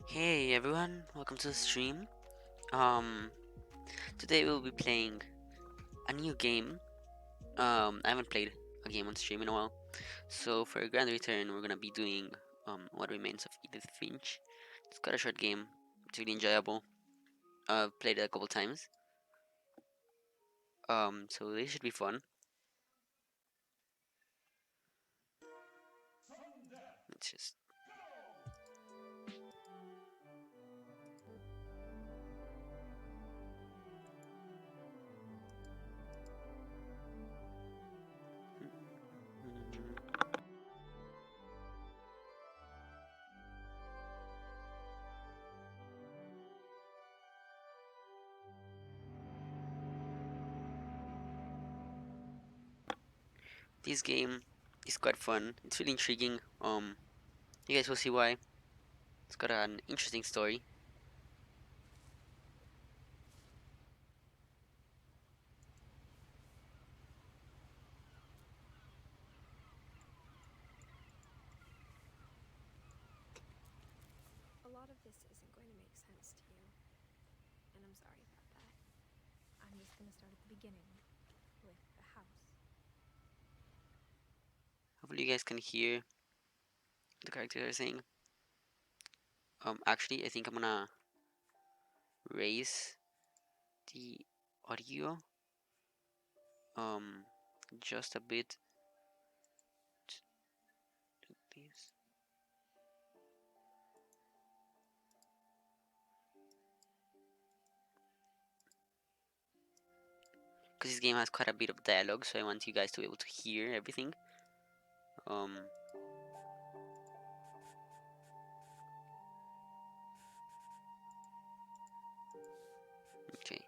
Hey everyone, welcome to the stream. Um, Today we'll be playing a new game. I haven't played a game on stream in a while, so for a grand return, we're gonna be doing What Remains of Edith Finch. It's got a short game. It's really enjoyable. I've played it a couple times. So this should be fun. Let's just. This game is quite fun. It's really intriguing. You guys will see why. It's got an interesting story. A lot of this isn't going to make sense to you, and I'm sorry about that. I'm just going to start at the beginning, with the house. Hopefully you guys can hear the characters are saying. Actually, I think I'm gonna raise the audio um just a bit to this. Because this game has quite a bit of dialogue, so I want you guys to be able to hear everything. Um okay.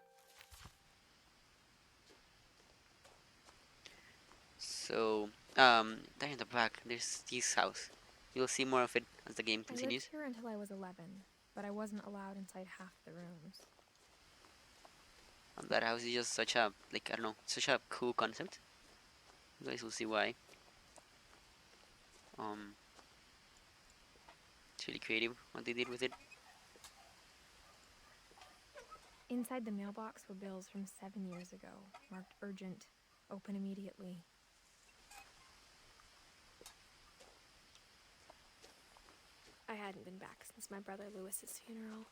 So there in the back there's this house. You'll see more of it as the game I lived continues. here until I was 11, but I wasn't allowed inside half the rooms. That house is just such a I don't know, such a cool concept. You guys will see why. Um it's really creative what they did with it. Inside the mailbox were bills from 7 years ago, marked urgent, open immediately. I hadn't been back since my brother Lewis's funeral.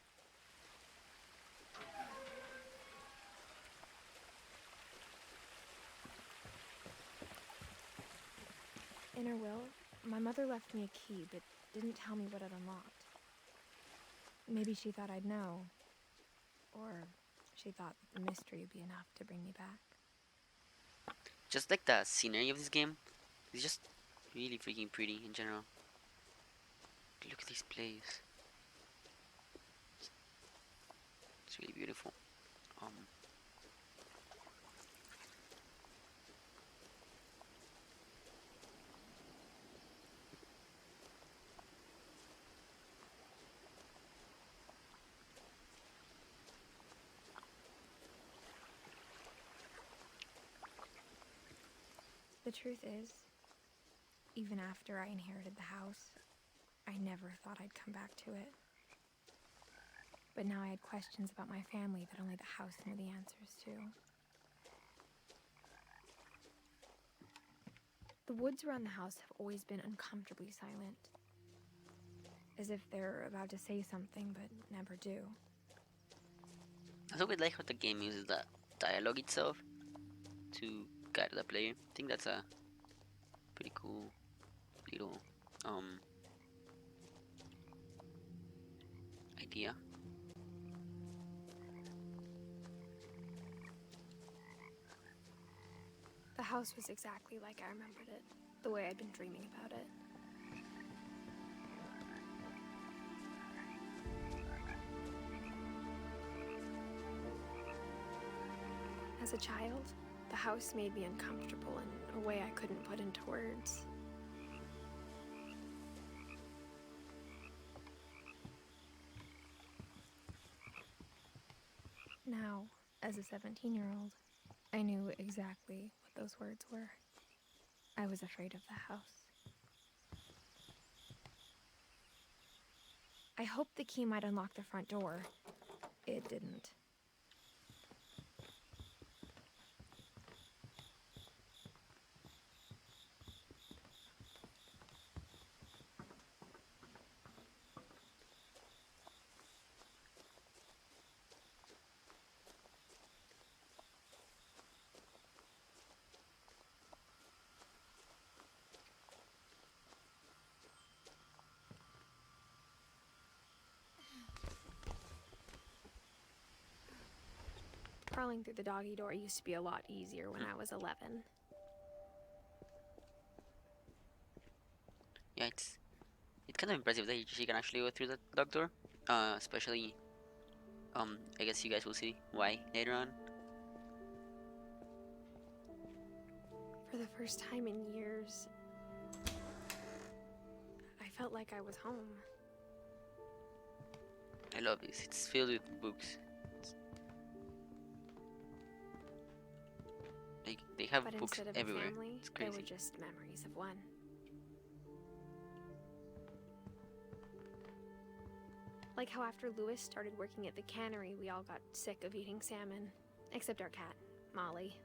In her will, my mother left me a key, but didn't tell me what it unlocked. Maybe she thought I'd know, or she thought that the mystery would be enough to bring me back. Just like the scenery of this game, it's just really freaking pretty in general. Look at this place. It's really beautiful. The truth is, even after I inherited the house, I never thought I'd come back to it. But now I had questions about my family that only the house knew the answers to. The woods around the house have always been uncomfortably silent. as if they're about to say something but never do. I also would like how the game uses the dialogue itself to guide the player. I think that's a pretty cool little idea. The house was exactly like I remembered it, the way I'd been dreaming about it. As a child, the house made me uncomfortable in a way I couldn't put into words. Now, as a 17-year-old, I knew exactly what those words were. I was afraid of the house. I hoped the key might unlock the front door. It didn't. Crawling through the doggy door used to be a lot easier when I was 11. Yeah, it's kind of impressive that she can actually go through the dog door. Especially, I guess you guys will see why later on. For the first time in years, I felt like I was home. I love this. It's filled with books. Like they have But books instead of everywhere. a family, It's there crazy. were just memories of one. Like how after Lewis started working at the cannery, we all got sick of eating salmon. Except our cat, Molly.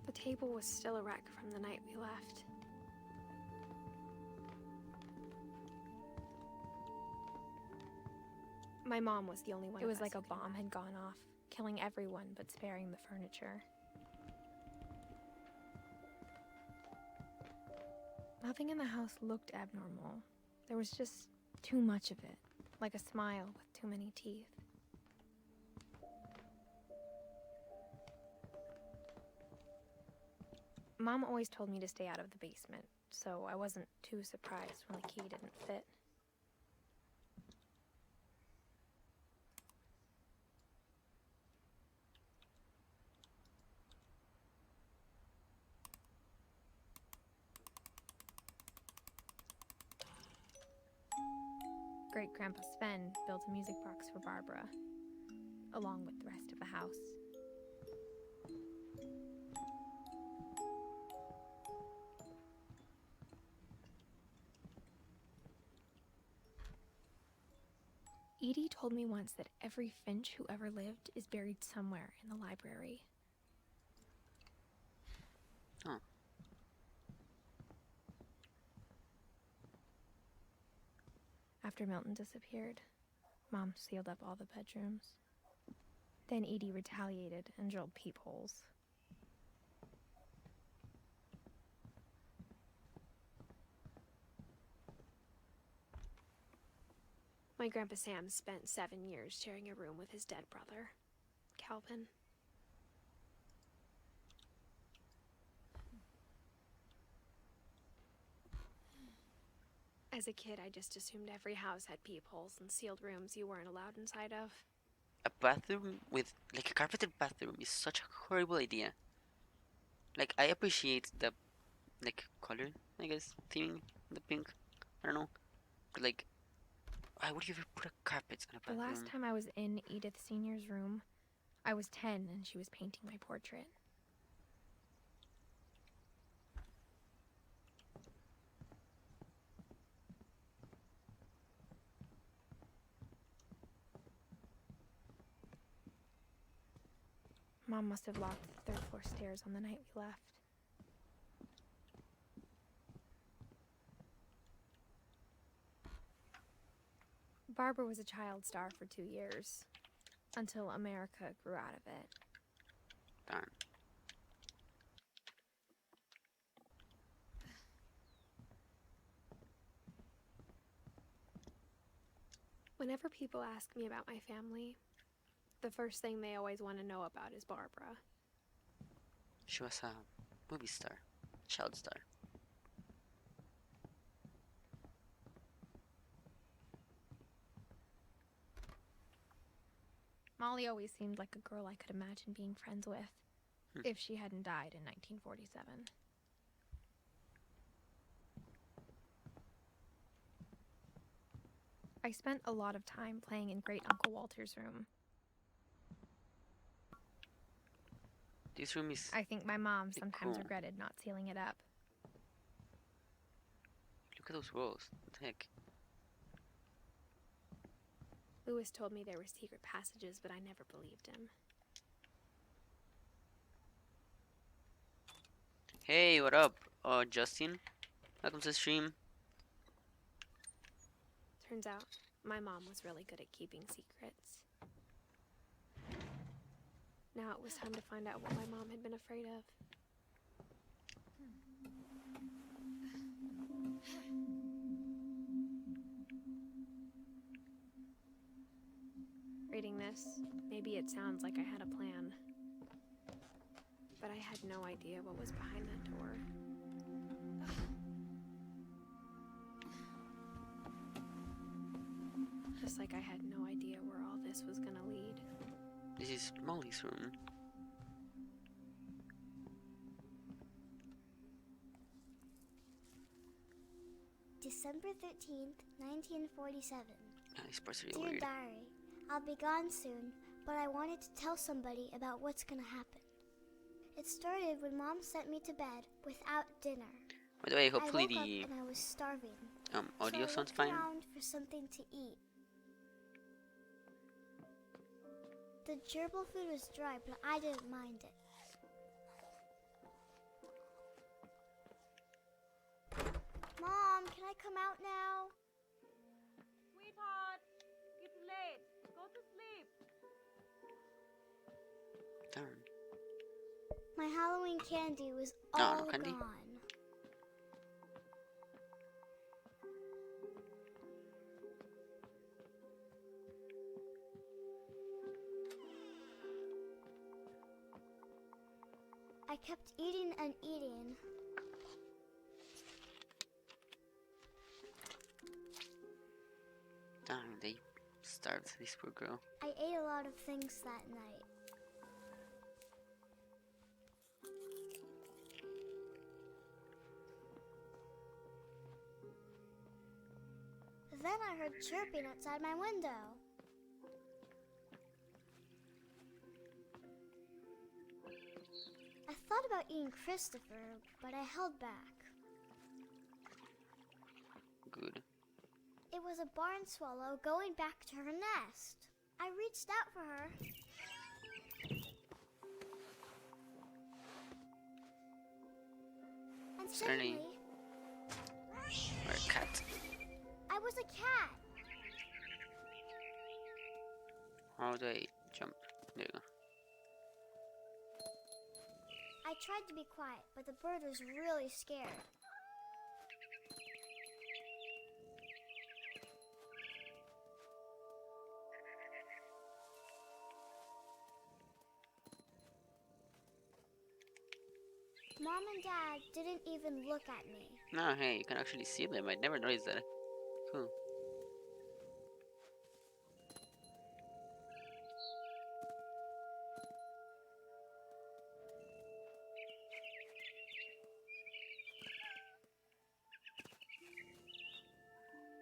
The table was still a wreck from the night we left. My mom was the only one. It was like a bomb had gone off, killing everyone but sparing the furniture. Nothing in the house looked abnormal. There was just too much of it, like a smile with too many teeth. Mom always told me to stay out of the basement, so I wasn't too surprised when the key didn't fit. Great-Grandpa Sven built a music box for Barbara, along with the rest of the house. Edie told me once that every Finch who ever lived is buried somewhere in the library. Huh. After Milton disappeared, Mom sealed up all the bedrooms. Then Edie retaliated and drilled peepholes. My Grandpa Sam spent 7 years sharing a room with his dead brother, Calvin. As a kid, I just assumed every house had peepholes and sealed rooms you weren't allowed inside of. A bathroom with like a carpeted bathroom is such a horrible idea. Like I appreciate the like color, I guess, theming, the pink. I don't know, but like, why would you ever put a carpet on a The bathroom? last time I was in Edith Sr.'s room, I was 10 and she was painting my portrait. Mom must have locked the third-floor stairs on the night we left. Barbara was a child star for 2 years, until America grew out of it. Darn. Whenever people ask me about my family, the first thing they always want to know about is Barbara. She was a movie star, child star. Molly always seemed like a girl I could imagine being friends with, if she hadn't died in 1947. I spent a lot of time playing in Great Uncle Walter's room. This room is... I think my mom sometimes cool. regretted not sealing it up. Look at those walls. What the heck? Lewis told me there were secret passages, but I never believed him. Hey, what up? Justin? Welcome to the stream. Turns out, my mom was really good at keeping secrets. Now it was time to find out what my mom had been afraid of. Reading this, maybe it sounds like I had a plan. But I had no idea what was behind that door. Just like I had no idea where all this was gonna lead. This is Molly's room. December 13th, 1947. This part's really Dear weird. Diary, I'll be gone soon, but I wanted to tell somebody about what's gonna happen. It started when Mom sent me to bed without dinner. By the way, hopefully I woke the up and I was starving. audio so I sounds looked fine. around for something to eat. The gerbil food was dry, but I didn't mind it. Mom, can I come out now? Sweetheart, it's late. Go to sleep. Darn. My Halloween candy was No, all no candy? gone. I kept eating and eating. Darn, they starved this poor girl. I ate a lot of things that night. Then I heard chirping outside my window. I thought about eating Christopher, but I held back. Good. It was a barn swallow going back to her nest. I reached out for her. And Certainly. suddenly, Or a cat. I was a cat. How do I jump? There you go. I tried to be quiet, but the bird was really scared. Mom and Dad didn't even look at me. No, hey, you can actually see them. I never noticed that. Cool.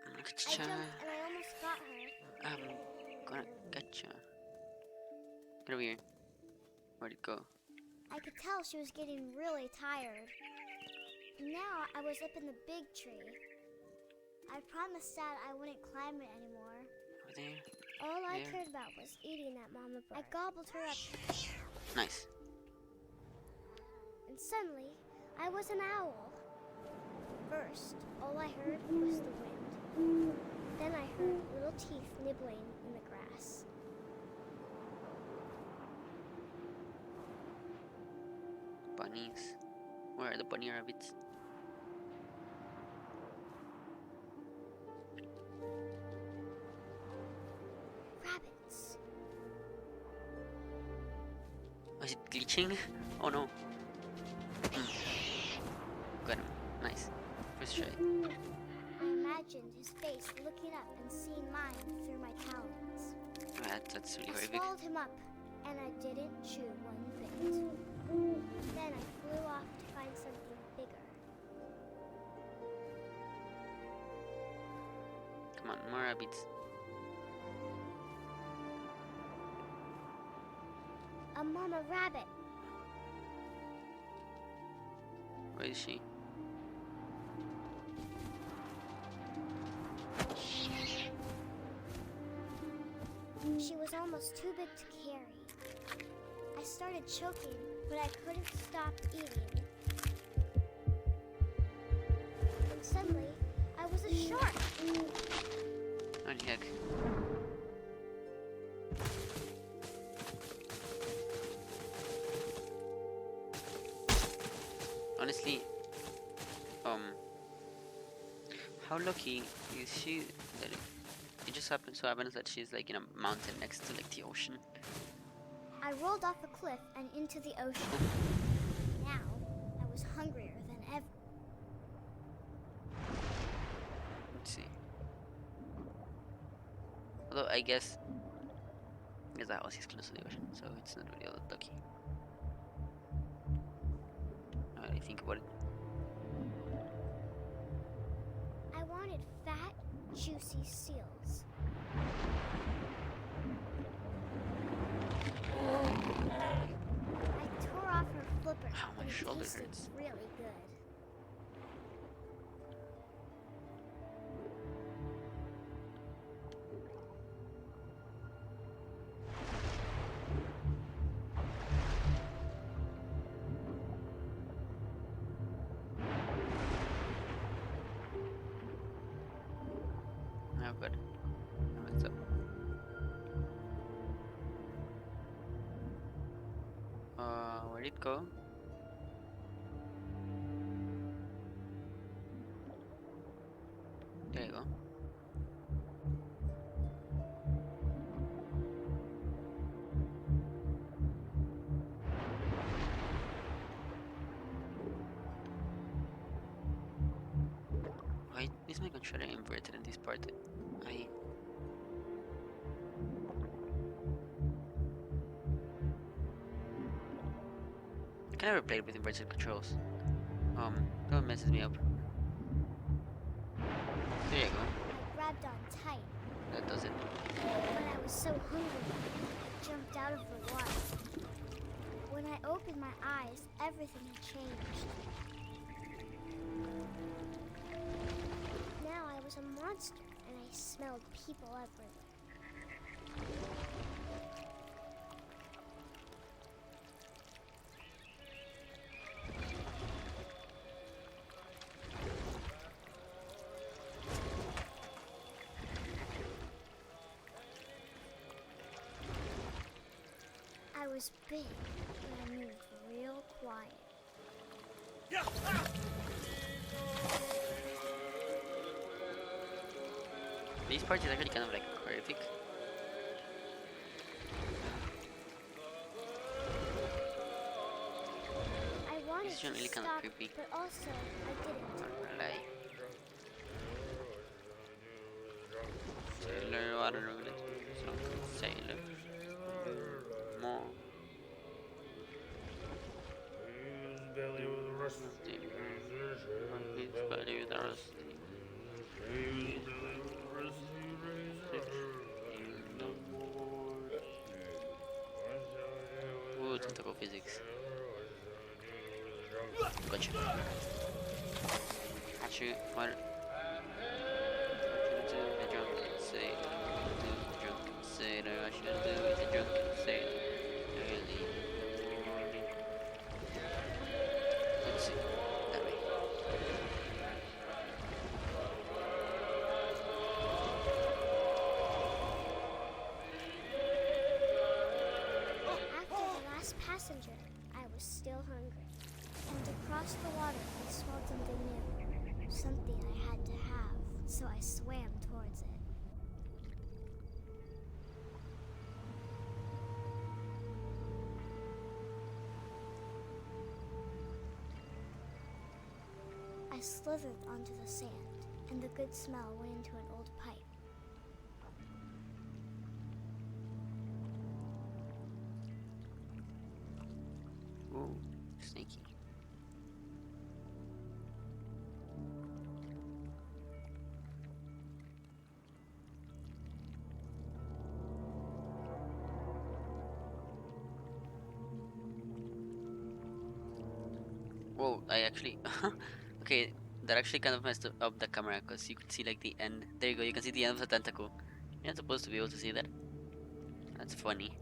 I Gotcha. jumped and I almost got her. I'm gonna gotcha. Get over here. Where'd it go? I could tell she was getting really tired. Now I was up in the big tree. I promised Dad I wouldn't climb it anymore. Over there. All I There. cared about was eating that mama bird. I gobbled her up, Nice. and suddenly I was an owl. First, all I heard was the wind. Then I heard little teeth nibbling in the grass. Bunnies. Where are the bunny rabbits? Rabbits. Was it glitching? Oh no. Got him. Nice. First try. I imagined his face looking up and seeing mine through my talons. That's really I very big. swallowed him up, and I didn't chew one bit. Then I flew off to find something bigger. Come on, more rabbits. A mama rabbit. Where is she? She was almost too big to carry. I started choking, but I couldn't stop eating. And suddenly, I was a shark. Holy heck. Honestly, how lucky is she that it just happens that she's like in a mountain next to like the ocean. I rolled off a cliff and into the ocean. Now, I was hungrier than ever. Let's see. Although I guess the house is close to the ocean, so it's not really all that lucky. Now that I think about it. I wanted fat, juicy seals. I tore off her flipper, Ow, my and it shoulder tasted hurts. really good. Oh god. I messed up. Where'd it go? There you go. Why is my controller inverted in this part? I never played with inverted controls. That messes me up. There you go. I grabbed on tight, That does it. but I was so hungry, I jumped out of the water. When I opened my eyes, everything had changed. Now I was a monster, and I smelled people everywhere. I was big, and I moved real quiet. This part is actually kind of like horrific. I wanted This is to really kind of stop, creepy. but also I didn't. Lie. Sailor, water roulette. Sailor. More. Belly with a rusty. On his belly with a rusty. Ooh, tentacle physics. Gotcha. Got you. What? Do the drunken sailor. Do the drunken sailor. I should do the drunken sailor. Early in the morning. Let's see. That way. still hungry. And across the water, I smelled something new. Something I had to have, so I swam towards it. I slithered onto the sand, and the good smell went into an old pipe. Ooh, sneaky. Whoa, I actually okay, that actually kind of messed up the camera because you could see like the end. There you go, you can see the end of the tentacle. You're not supposed to be able to see that. That's funny.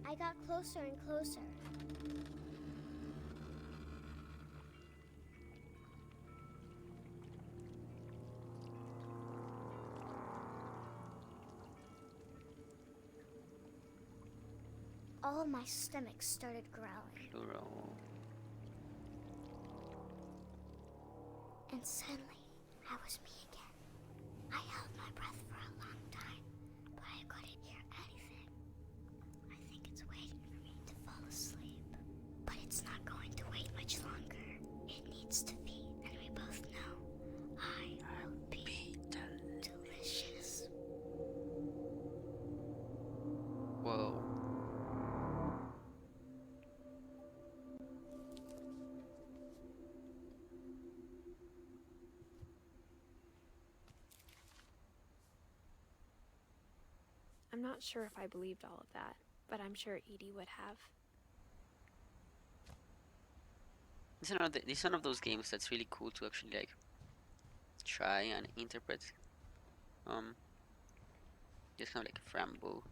I got closer and closer. All of my stomach started growling. Plural. And suddenly, I was me again. I held my breath for a long time, but I couldn't hear anything. I think it's waiting for me to fall asleep. But it's not going to wait much longer. It needs to feed, and we both know I will be delicious. Whoa. I'm not sure if I believed all of that, but I'm sure Edie would have. This is one of those games that's really cool to actually like try and interpret. Just kind of like Frambo,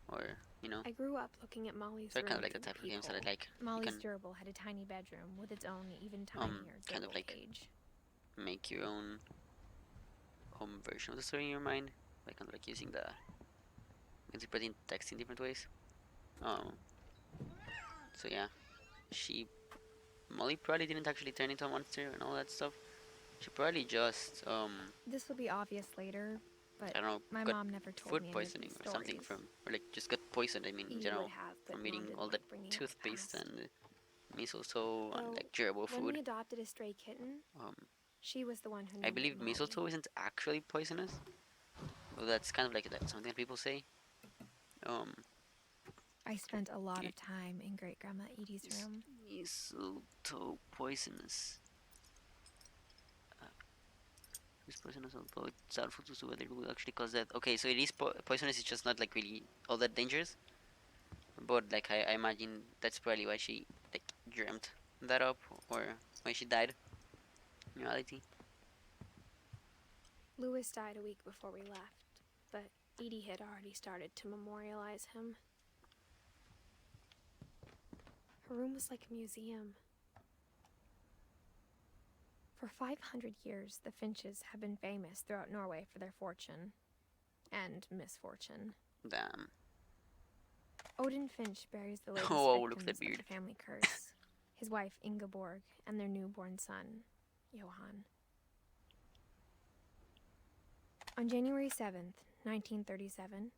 or you know, I grew up looking at Molly's they're room kind of like the through type of games that I peephole. like. Molly's can- gerbil had a tiny bedroom with its own even tinier kind of gerbil like cage. Make your own home version of the story in your mind, by kind of like using the interpreting text in different ways. So yeah, she Molly probably didn't actually turn into a monster and all that stuff. She probably just This will be obvious later, but I don't know, my got mom never told food me any of poisoning these or something stories. from, or like just got poisoned. I mean, in Edie general, would have, but from Mom eating didn't all that like bringing up the toothpaste past. and mistletoe and Though, like durable when we food. adopted a stray kitten, Um, she was the one who I named believe it Molly. mistletoe isn't actually poisonous. Well, that's kind of like something that people say. Um, I spent a lot y- of time in Great Grandma Edie's is room. mistletoe poisonous? Is poisonous, although it's doubtful to see whether it will actually cause death. Okay, so it is poisonous. It's just not like really all that dangerous. But like I imagine that's probably why she like dreamt that up, or why she died. In reality, Louis died a week before we left, but Edie had already started to memorialize him. Her room was like a museum. For 500 years, the Finches have been famous throughout Norway for their fortune and misfortune. damn. Odin Finch buries the latest Oh, look at that victims of beard. the family curse, his wife Ingeborg and their newborn son, Johan. On January 7th, 1937,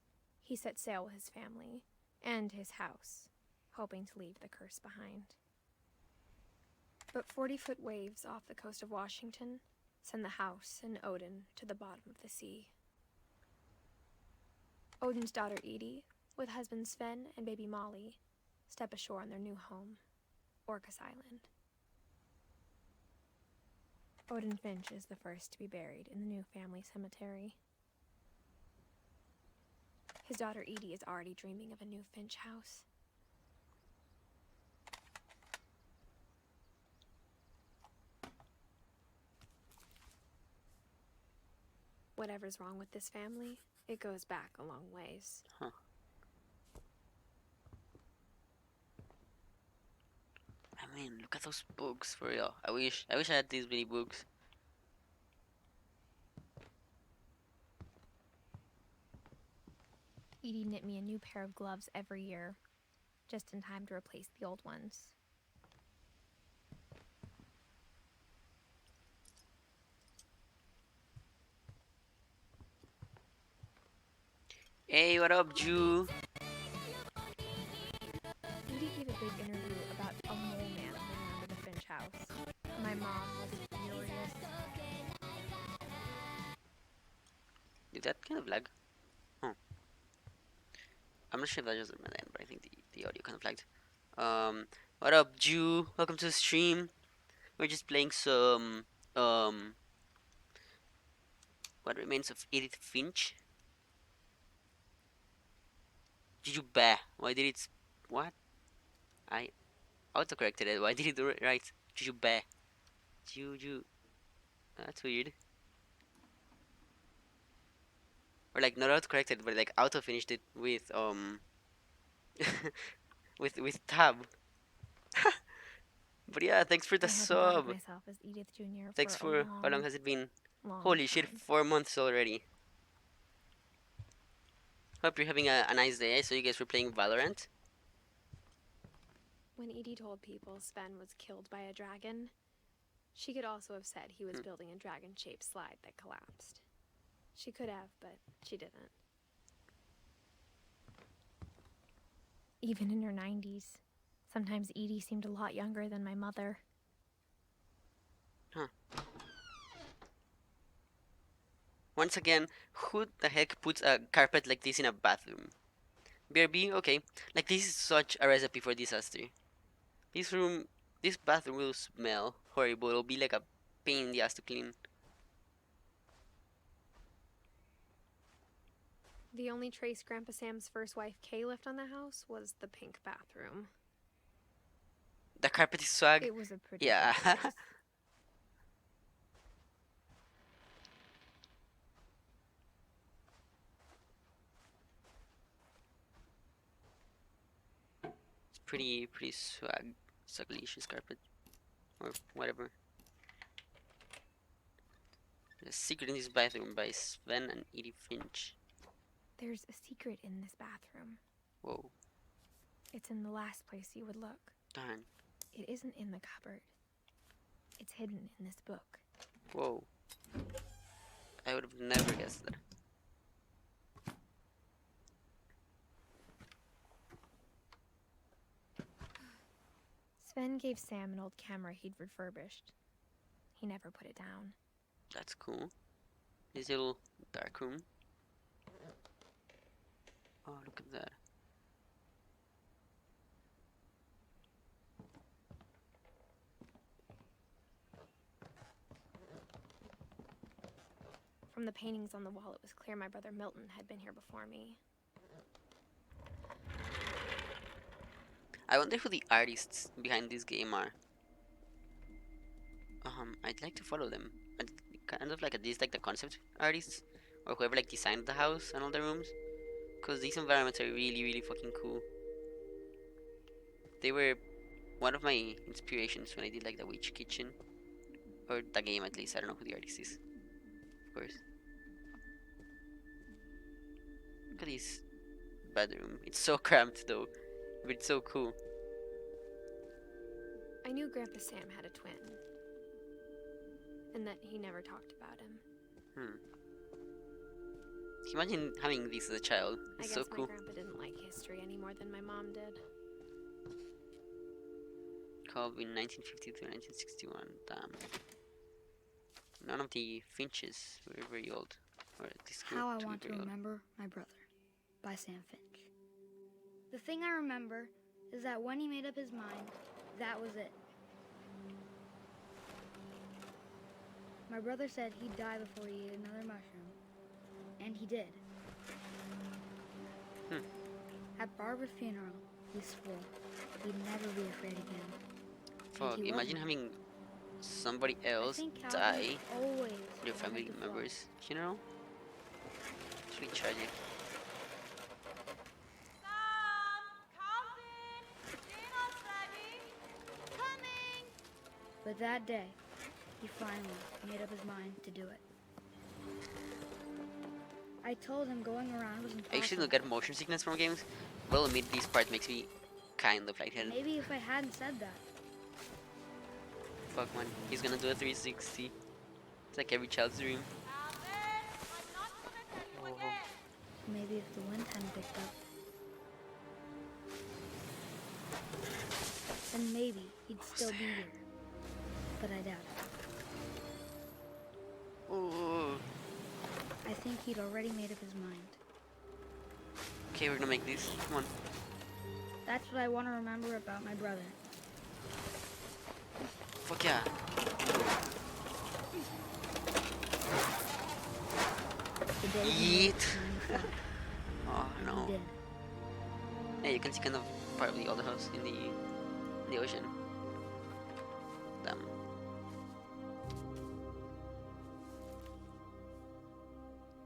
he set sail with his family and his house, hoping to leave the curse behind. But 40-foot waves off the coast of Washington send the house and Odin to the bottom of the sea. Odin's daughter Edie, with husband Sven and baby Molly, step ashore on their new home, Orcas Island. Odin Finch is the first to be buried in the new family cemetery. His daughter Edie is already dreaming of a new Finch house. Whatever's wrong with this family, it goes back a long ways. Huh. I mean, look at those books for real. I wish I had these many books. Edie knit me a new pair of gloves every year just in time to replace the old ones. Hey, what up, Jew? Edie gave a big interview about a mole man living under the Finch house. My mom was furious. Did that kind of lag? Oh. I'm not sure if that just my end, but I think the audio kind of lagged. What up, Jew? Welcome to the stream. We're just playing some, what remains of Edith Finch? Jujube. Why did it? What? I autocorrected it. Why did it do it right? Jujube. Juju. That's weird. Or like not autocorrected, but like auto finished it with with tab. But yeah, thanks for the I hadn't thought of sub. myself as Edith Jr. Thanks for a for how long has it been? long Holy shit, time. 4 months already. Hope you're having a nice day. I saw you guys were playing Valorant. When Edie told people Sven was killed by a dragon, she could also have said he was building a dragon-shaped slide that collapsed. She could have, but she didn't. Even in her 90s, sometimes Edie seemed a lot younger than my mother. Huh. Once again, who the heck puts a carpet like this in a bathroom? BRB, okay. Like this is such a recipe for disaster. This bathroom will smell horrible. It'll be like a pain in the ass to clean. The only trace Grandpa Sam's first wife Kay left on the house was the pink bathroom. The carpet is swag. It was a pretty Yeah. good place. It's pretty swaglicious carpet. Or whatever. The Secret in This Bathroom by Sven and Edith Finch. There's a secret in this bathroom. Whoa. It's in the last place you would look. Darn. It isn't in the cupboard. It's hidden in this book. Whoa. I would have never guessed that. Sven gave Sam an old camera he'd refurbished. He never put it down. That's cool. This little dark room. Oh, look at that. From the paintings on the wall, it was clear my brother Milton had been here before me. I wonder who the artists behind this game are. I'd like to follow them. Kind of like at least like the concept artists, or whoever like designed the house and all the rooms, because these environments are really fucking cool. They were one of my inspirations when I did like the Witch Kitchen, or the game at least. I don't know who the artist is, of course. Look at this bedroom. It's so cramped though, but it's so cool. I knew Grandpa Sam had a twin, and that he never talked about him. Can you imagine having this as a child? I It's guess so my cool. grandpa didn't like history any more than my mom did. Called in 1950 to 1961. Damn. None of the Finches were very old, or at least How I to be Want to very old. Remember My Brother by Sam Finch. The thing I remember is that when he made up his mind, that was it. My brother said he'd die before he ate another mushroom, and he did. At Barbara's funeral, he swore he'd never be afraid again. Fuck, he imagine wasn't. having somebody I else think die Calvin always at your family wanted to fly. member's funeral. It's really tragic. Sam! Calvin! Dinner's ready! Coming! But that day, he finally made up his mind to do it. I told him going around was I impossible. usually don't get motion sickness from games. Well, admit this part makes me kind of lightheaded. Maybe if I hadn't said that. Fuck man, he's gonna do a 360. It's like every child's dream. Calvin, I'm not gonna tell you again. Maybe if the wind hadn't picked up. And maybe he'd still be here. But I doubt it. Ooh. I think he'd already made up his mind. Okay, we're gonna make this. Come on. That's what I want to remember about my brother. Fuck yeah. The day he made Yeet. his mind Oh he no. did. Yeah, you can see kind of part of the other house in the ocean. Damn.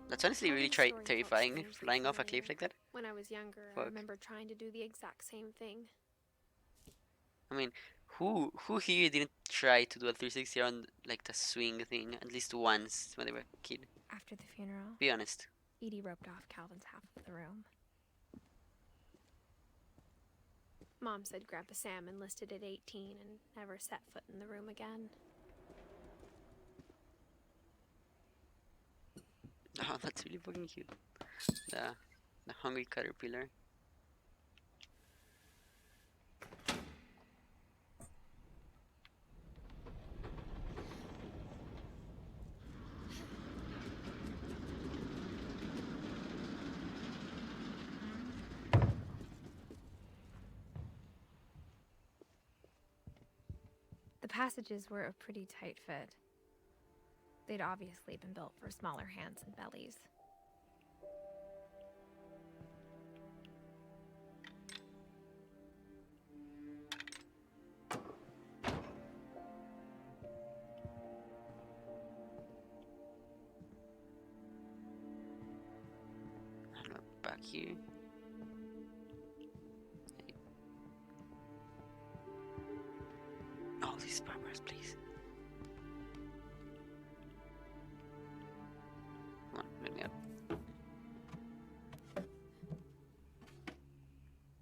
That's honestly really Every story helps terrifying, change flying the off a feeling. cliff like that. When I was younger, I Fuck. remember trying to do the exact same thing. I mean, who here didn't try to do a 360 on like the swing thing at least once when they were a kid? After the funeral, Be honest. Edie roped off Calvin's half of the room. Mom said Grandpa Sam enlisted at 18 and never set foot in the room again. Oh, that's really fucking cute. The hungry caterpillar. The passages were a pretty tight fit. They'd obviously been built for smaller hands and bellies. And we're back here. Oh, these Barbaras, please. Come on, let me up.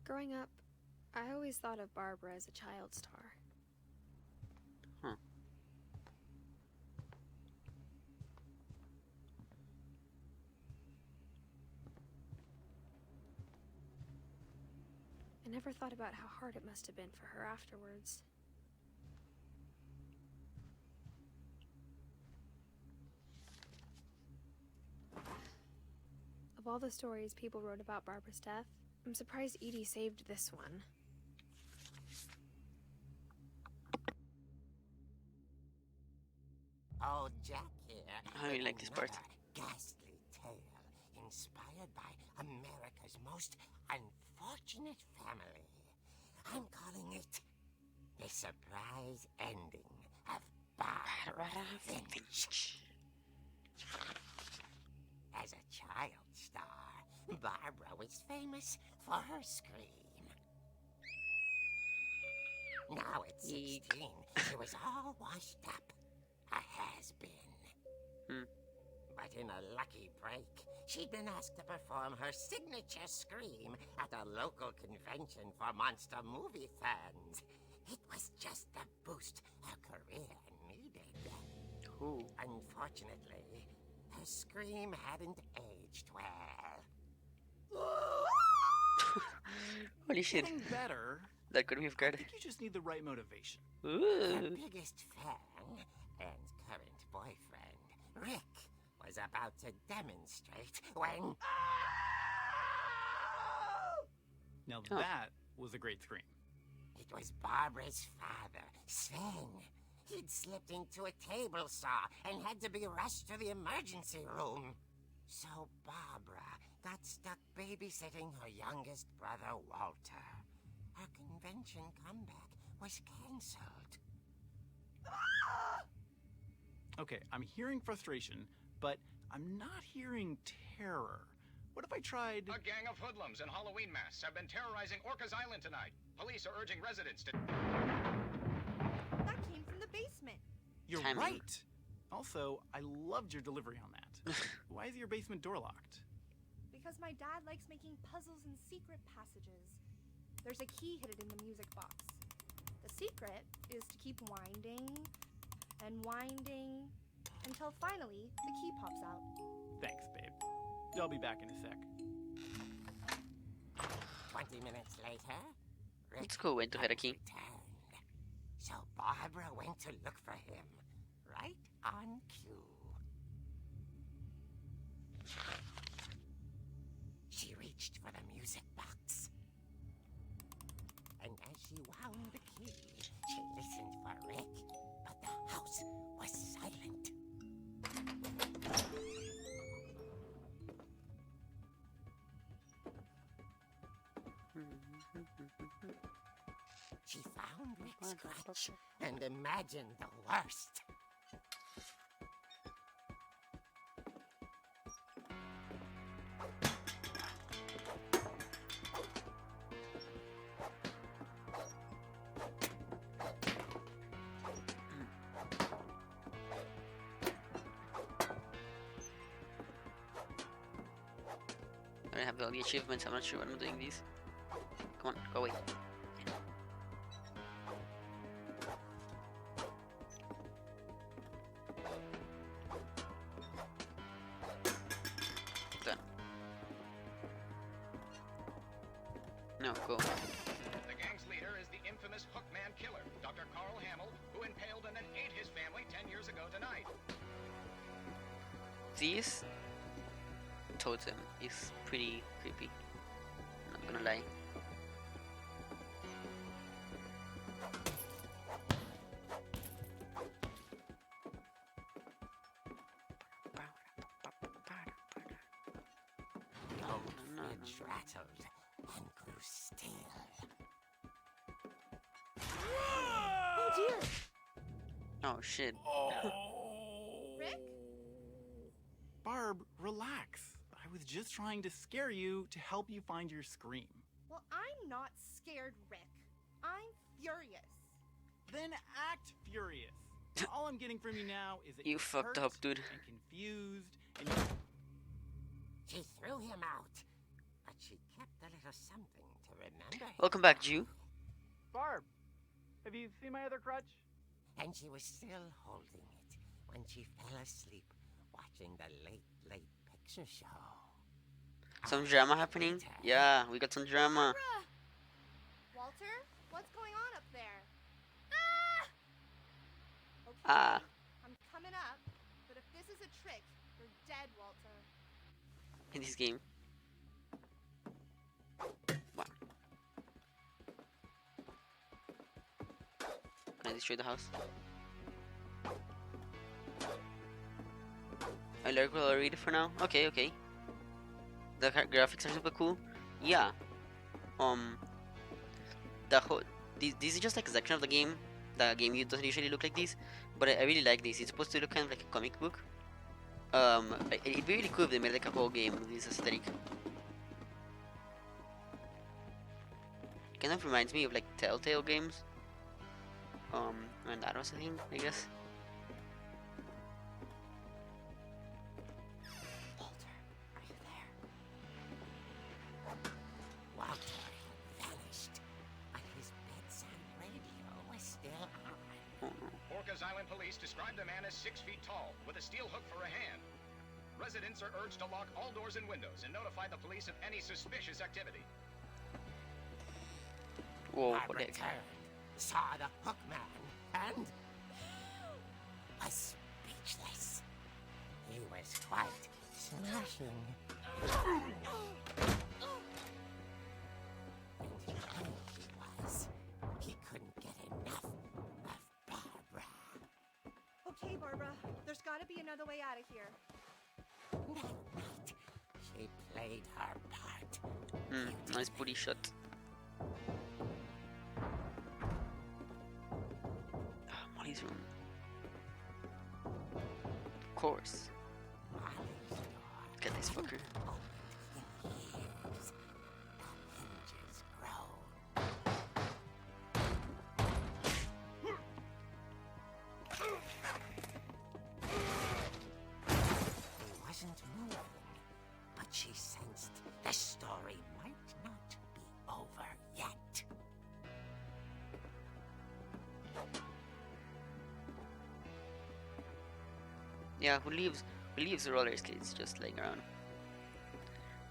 Growing up, I always thought of Barbara as a child star. Huh. I never thought about how hard it must have been for her afterwards. Of all the stories people wrote about Barbara's death, I'm surprised Edie saved this one. Oh, Jack here. I really like this part. Another ghastly tale inspired by America's most unfortunate family. I'm calling it The Surprise Ending of Barbara Finch. As a child star, Barbara was famous for her scream. Now at 16, she was all washed up. A has-been. But in a lucky break, she'd been asked to perform her signature scream at a local convention for monster movie fans. It was just the boost her career needed. Ooh. Unfortunately, her scream hadn't aged well. Holy shit. Getting better. That could be I off-guard. think you just need the right motivation. Her Ooh. biggest fan and current boyfriend, Rick, was about to demonstrate when... Now Oh. that was a great scream. It was Barbara's father, Sven. He'd slipped into a table saw and had to be rushed to the emergency room. So Barbara got stuck babysitting her youngest brother, Walter. Her convention comeback was cancelled. Okay, I'm hearing frustration, but I'm not hearing terror. What if I tried... A gang of hoodlums in Halloween masks have been terrorizing Orcas Island tonight. Police are urging residents to... That came from the basement. You're Timing. right. Also, I loved your delivery on that. Why is your basement door locked? Because my dad likes making puzzles and secret passages. There's a key hidden in the music box. The secret is to keep winding and winding until finally the key pops out. Thanks, babe. I'll be back in a sec. 20 minutes later, Let's go into had Hierarchy. returned. So Barbara went to look for him, right on cue. She reached for the music box. And as she wound the key, she listened for Rick, but the house was silent. She found Rick's crutch and imagined the worst. I don't have all the achievements. I'm not sure what I'm doing these. Come on, go away. Done. No, go. The gang's leader is the infamous Hookman killer, Dr. Carl Hamill, who impaled and then ate his family 10 years ago tonight. This totem is pretty creepy. I'm not gonna lie. It rattled and grew still. Oh dear! Oh shit. Rick? Barb, relax. I was just trying to scare you to help you find your scream. Well, I'm not scared, Rick. I'm furious. Then act furious. All I'm getting from you now is that You you're fucked hurt up, dude. and confused and She threw him out, but she kept a little something to remember him. Welcome back, Jew. Barb, have you seen my other crutch? And she was still holding it when she fell asleep watching the late picture show. Some drama happening? Yeah, we got some drama. Barbara! Walter, what's going on up there? Okay, Ah. I'm coming up, but if this is a trick, you're dead, Walter. In this game. Wow. Can I destroy the house? I like what I read for now. Okay, okay. The graphics are super cool. Yeah. The whole this is just like a section of the game. The game doesn't usually look like this, but I really like this. It's supposed to look kind of like a comic book. It'd be really cool if they made like a whole game with this aesthetic. Kind of reminds me of like Telltale games. And that was a thing, I guess. Walter, are you there? Walter had vanished, but his bedside radio was still on. Orcas Island police described the man as 6 feet tall, with a steel hook for a hand. Residents are urged to lock all doors and windows and notify the police of any suspicious activity. Whoa, Barbara what the heck? turned, saw the hook man, and was speechless. He was quite smashing. And he was. He couldn't get enough of Barbara. Okay, Barbara, there's gotta be another way out of here. That night, she played her part. Nice booty shot. Molly's room. Of course. Molly's door Look at this fucker. opened in years. The hinges groaned. He wasn't moving, but she sensed the story might not be over yet. Yeah, who leaves roller skates just laying around?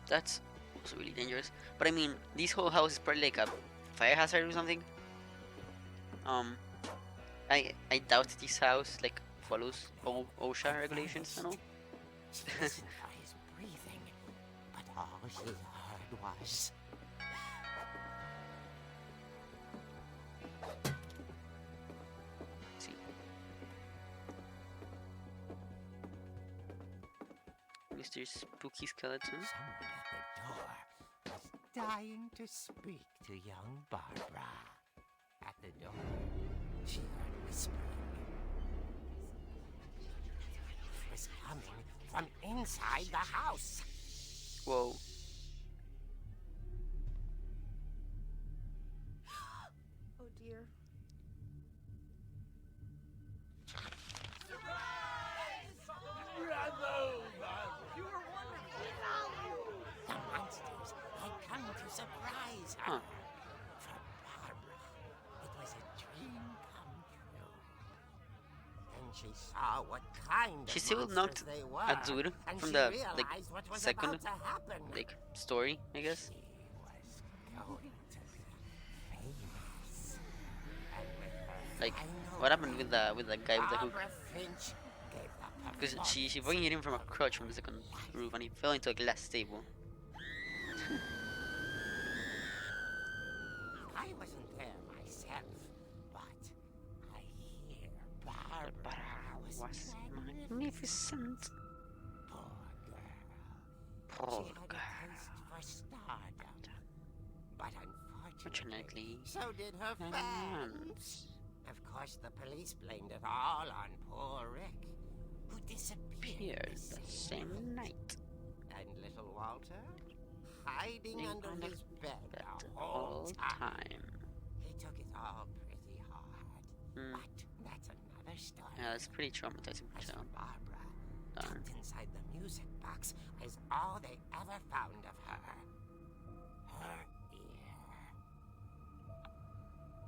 That's also really dangerous. But I mean, this whole house is probably like a fire hazard or something. I doubt this house like follows OSHA regulations and all. She listened for his breathing, but all she heard was... See, Mr. Spooky Skeleton. Someone at the door was dying to speak to young Barbara. At the door, she heard whispering. It was coming from inside the house. Whoa. Oh dear. The monsters had come to surprise her. Huh. For Barbara, it was a dream come true. Then she saw what kind She of still monsters knocked they a were, dude and from she the realized what was second about to happen. story, I guess. She was going to be famous. And with her Like, final what happened with the guy with the hook? Barbara Finch gave the Because she fucking hit him from a crotch from the second roof, and he fell into a glass table. I wasn't there myself, but I hear Barbara was pregnant. magnificent. Poor Poor girl. She had girl. a taste for stardom. But unfortunately, Fortunately, so did her fans. fans. Of course, the police blamed it all on poor Rick, who disappeared Appeared the same night. And little Walter, hiding Hiding under under his bed But the the whole whole time. time. He took it all pretty hard. Mm. But that's another story. Yeah, it's pretty traumatizing. As So, for Barbara, darn. tucked inside the music box is all they ever found of her. Her ear.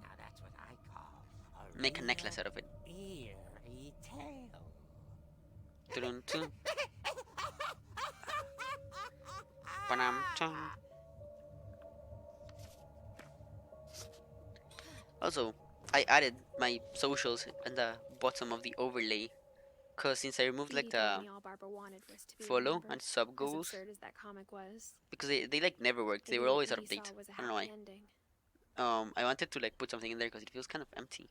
Now that's what I call a Make a real necklace out of it. eerie tale. Dun, dun. Ba-dum, dum. Also, I added my socials at the bottom of the overlay, cause since I removed like Edie told the me all Barbara wanted was to be follow remembered, and sub as goals, absurd as that comic was. because they like never worked. They Maybe were what always out of Edie date. saw was a I don't know happy why. ending. I wanted to like put something in there because it feels kind of empty.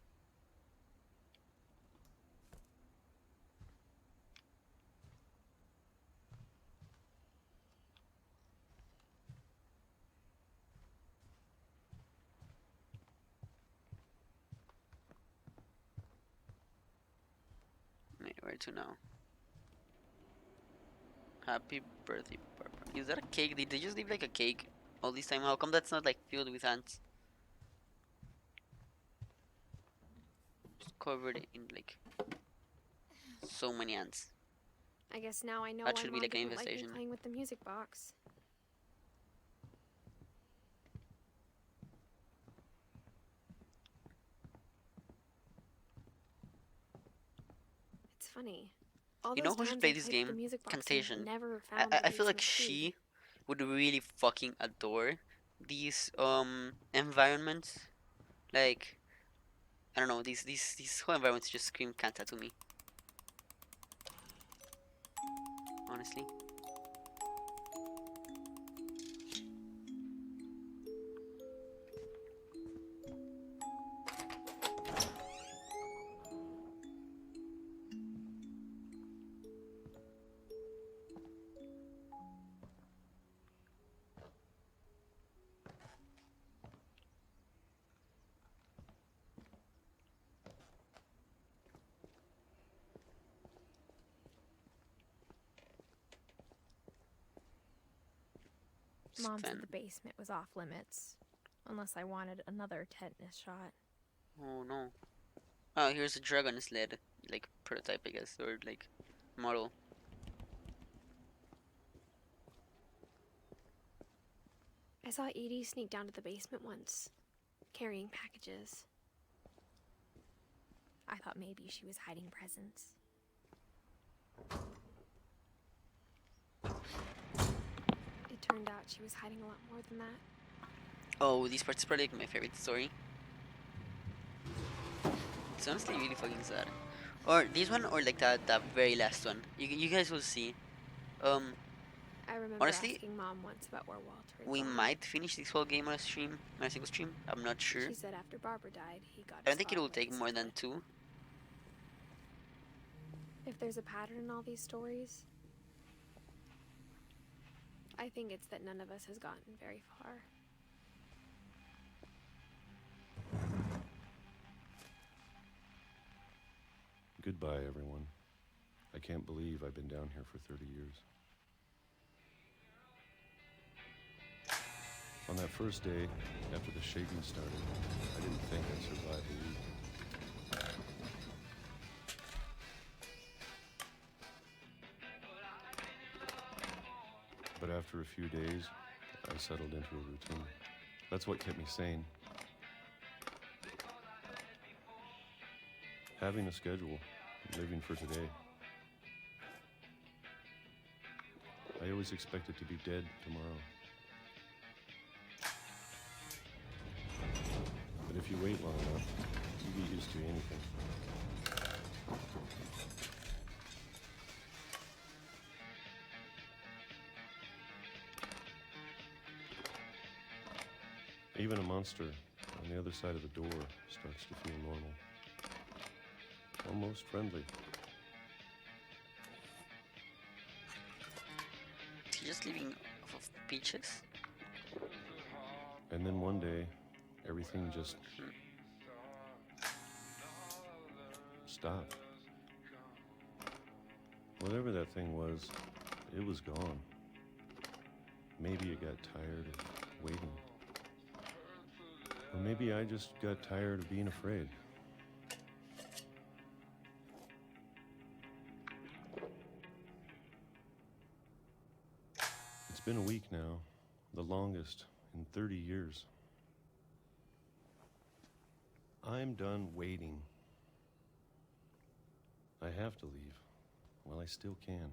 Wait, where to now? Happy birthday, Barbara. Is that a cake? Did they just leave like a cake all this time? How come that's not like filled with ants? Just covered in like so many ants. I guess now I know That why should be Mom like an didn't like me infestation. playing with the music box. It's funny. All You know those who should times play I this played with game? the music box and Contagion. never found I the feel like basement key. she would really fucking adore these environments. Like, I don't know, these whole environments just scream Kanta to me. Honestly. Mom Sven. said the basement was off limits, unless I wanted another tetanus shot. Oh no. Oh, here's a dragon sled, like prototype, I guess, or like model. I saw Edie sneak down to the basement once, carrying packages. I thought maybe she was hiding presents. It turned out she was hiding a lot more than that. Oh, this part's probably like my favorite story. It's honestly really fucking sad. Or this one, or like that very last one. You guys will see. I remember Honestly, asking Mom once about where Walter had we gone. might finish this whole game on a stream, on a single stream. I'm not sure. She said after Barbara died, he got I don't his think it will father take to more settle than it. 2. If there's a pattern in all these stories, I think it's that none of us has gotten very far. Goodbye, everyone. I can't believe I've been down here for 30 years. On that first day, after the shaking started, I didn't think I'd survive a week. But after a few days, I settled into a routine. That's what kept me sane. Having a schedule, living for today. I always expected to be dead tomorrow. But if you wait long enough, you get used to anything. Even a monster on the other side of the door starts to feel normal. Almost friendly. Is he just living off of peaches? And then one day, everything just stopped. Whatever that thing was, it was gone. Maybe it got tired of waiting. Or maybe I just got tired of being afraid. It's been a week now, the longest in 30 years. I'm done waiting. I have to leave. Well, I still can.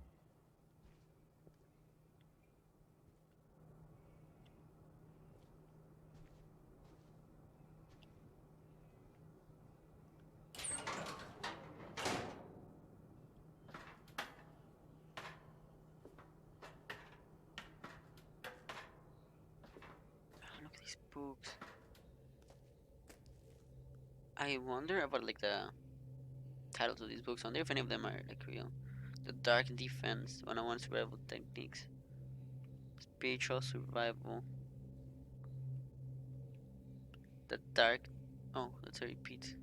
Look at these books. I wonder about like the titles of these books. I wonder if any of them are like real. The Dark Defense, 101 Survival Techniques, Spiritual Survival, The Dark. Oh, that's a repeat.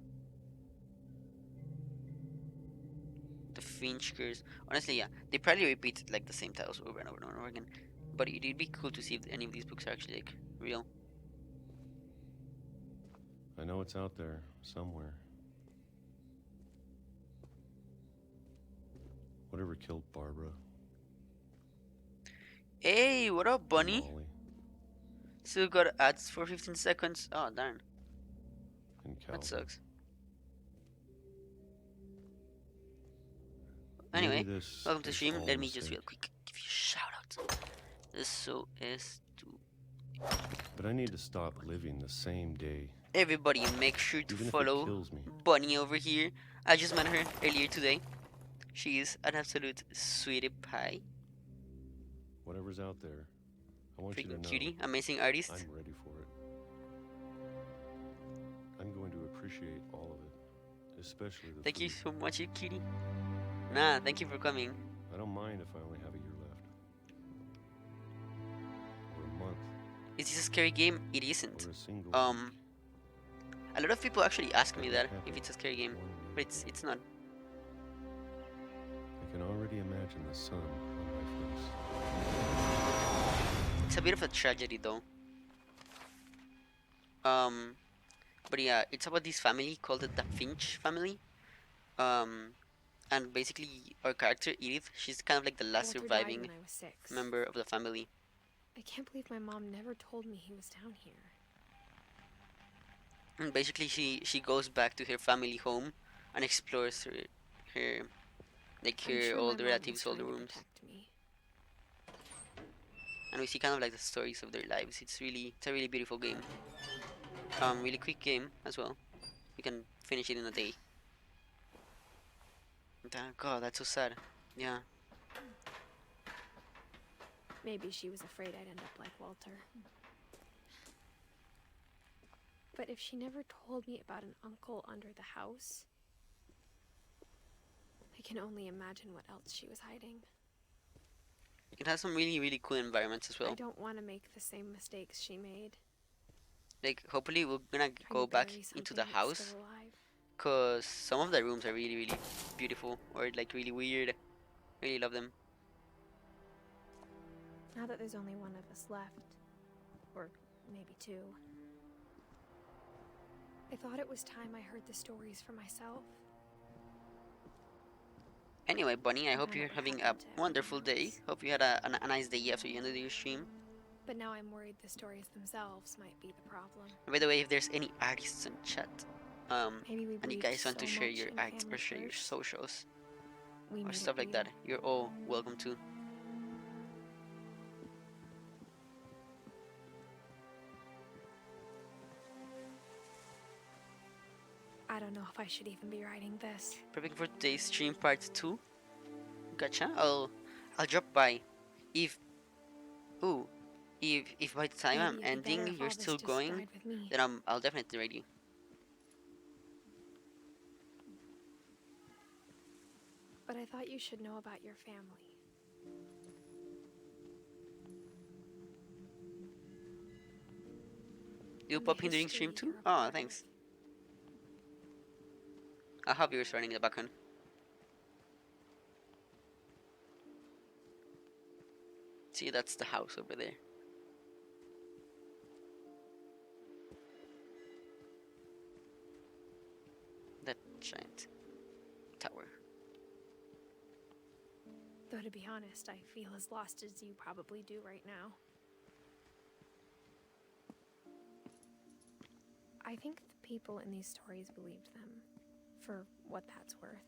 The Finch Curse. Honestly, yeah, they probably repeat like the same titles over and over and over again. But it'd be cool to see if any of these books are actually like real. I know it's out there somewhere. Whatever killed Barbara. Hey, what up, Bunny? Molly, Still got ads for 15 seconds. Oh, darn. and Calvin. That sucks. Maybe Anyway, this welcome to is stream. all a Let me just mistake. real quick give you a shout out. This so is to But I need to stop living the same day. everybody. Make sure to Even if it follow kills me. Bunny over here. I just met her earlier today. She is an absolute sweetie pie. Whatever's out there, I want you to Freaking know cutie, amazing artist. I'm ready for it. I'm going to appreciate all of it, especially the Thank you food. so much, you cutie. Nah, thank you for coming. I don't mind if I only have a year left. Or a month. Is this a scary game? It Or isn't. a single A week. lot of people actually ask I me was that happy if it's a scary game, one but week it's not. I can already imagine the sun on my face. It's a bit of a tragedy though. But yeah, it's about this family called the Finch family. And basically our character Edith, she's kind of like the last Walter died surviving when I was 6. member of the family. I can't believe my mom never told me he was down here. And basically she goes back to her family home and explores her Like I'm here, sure all my the mom was relatives, all trying the to rooms, protect me. and we see kind of like the stories of their lives. It's a really beautiful game. Really quick game as well. You can finish it in a day. God, that's so sad. Yeah. Maybe she was afraid I'd end up like Walter. But if she never told me about an uncle under the house, I can only imagine what else she was hiding. It has some really, really cool environments as I well. don't want to make the same mistakes she made. Like, hopefully we're gonna Trying go to back bury into the something that's house, still alive. cause some of the rooms are really, really beautiful, or like really weird. Really love them. Now that there's only one of us left, or maybe two, I thought it was time I heard the stories for myself. Anyway, Bunny, I And hope found you're out what having a happened to wonderful everyone day. else. Hope you had a nice day after you ended your stream. But now I'm worried the stories themselves might be the problem. By the way, if there's any artists in chat, Maybe we and you believed guys want so to share much your in art family or share your curse. socials We or made stuff it like that, real. you're all welcome to. I don't know if I should even be writing this. Prepping for today's stream part 2. Gotcha. I'll drop by. If ooh, if by the time I'm Maybe it'd be better ending if you're all this still just going, died with me. then I'll definitely raid you. But I thought you should know about your family. You And the pop in during stream history too? you're a Oh, part thanks. of. I'll have yours running in the background. See, that's the house over there. That giant tower. Though to be honest, I feel as lost as you probably do right now. I think the people in these stories believed them, for what that's worth.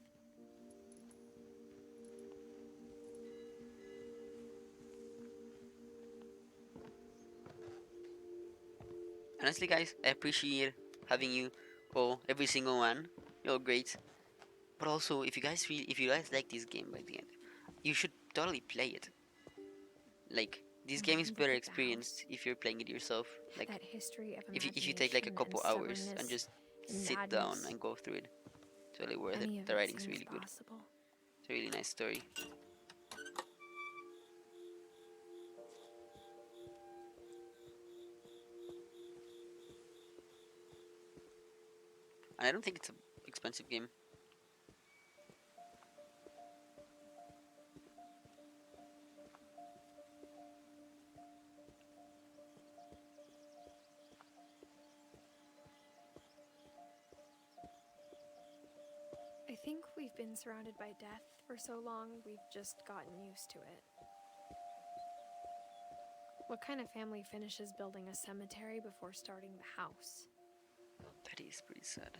Honestly, guys, I appreciate having you all, every single one. You're all great. But also, if you guys like this game by the end, you should totally play it. Like, this game is Look better at the experienced house. if you're playing it yourself. Like, That history of if you take like a imagination couple and hours and stubbornness just and sit down madness. and go through it, it's really worth it. Any of The it writing's seems really good. possible. It's a really nice story. And I don't think it's an expensive game. I think we've been surrounded by death for so long, we've just gotten used to it. What kind of family finishes building a cemetery before starting the house? That is pretty sad.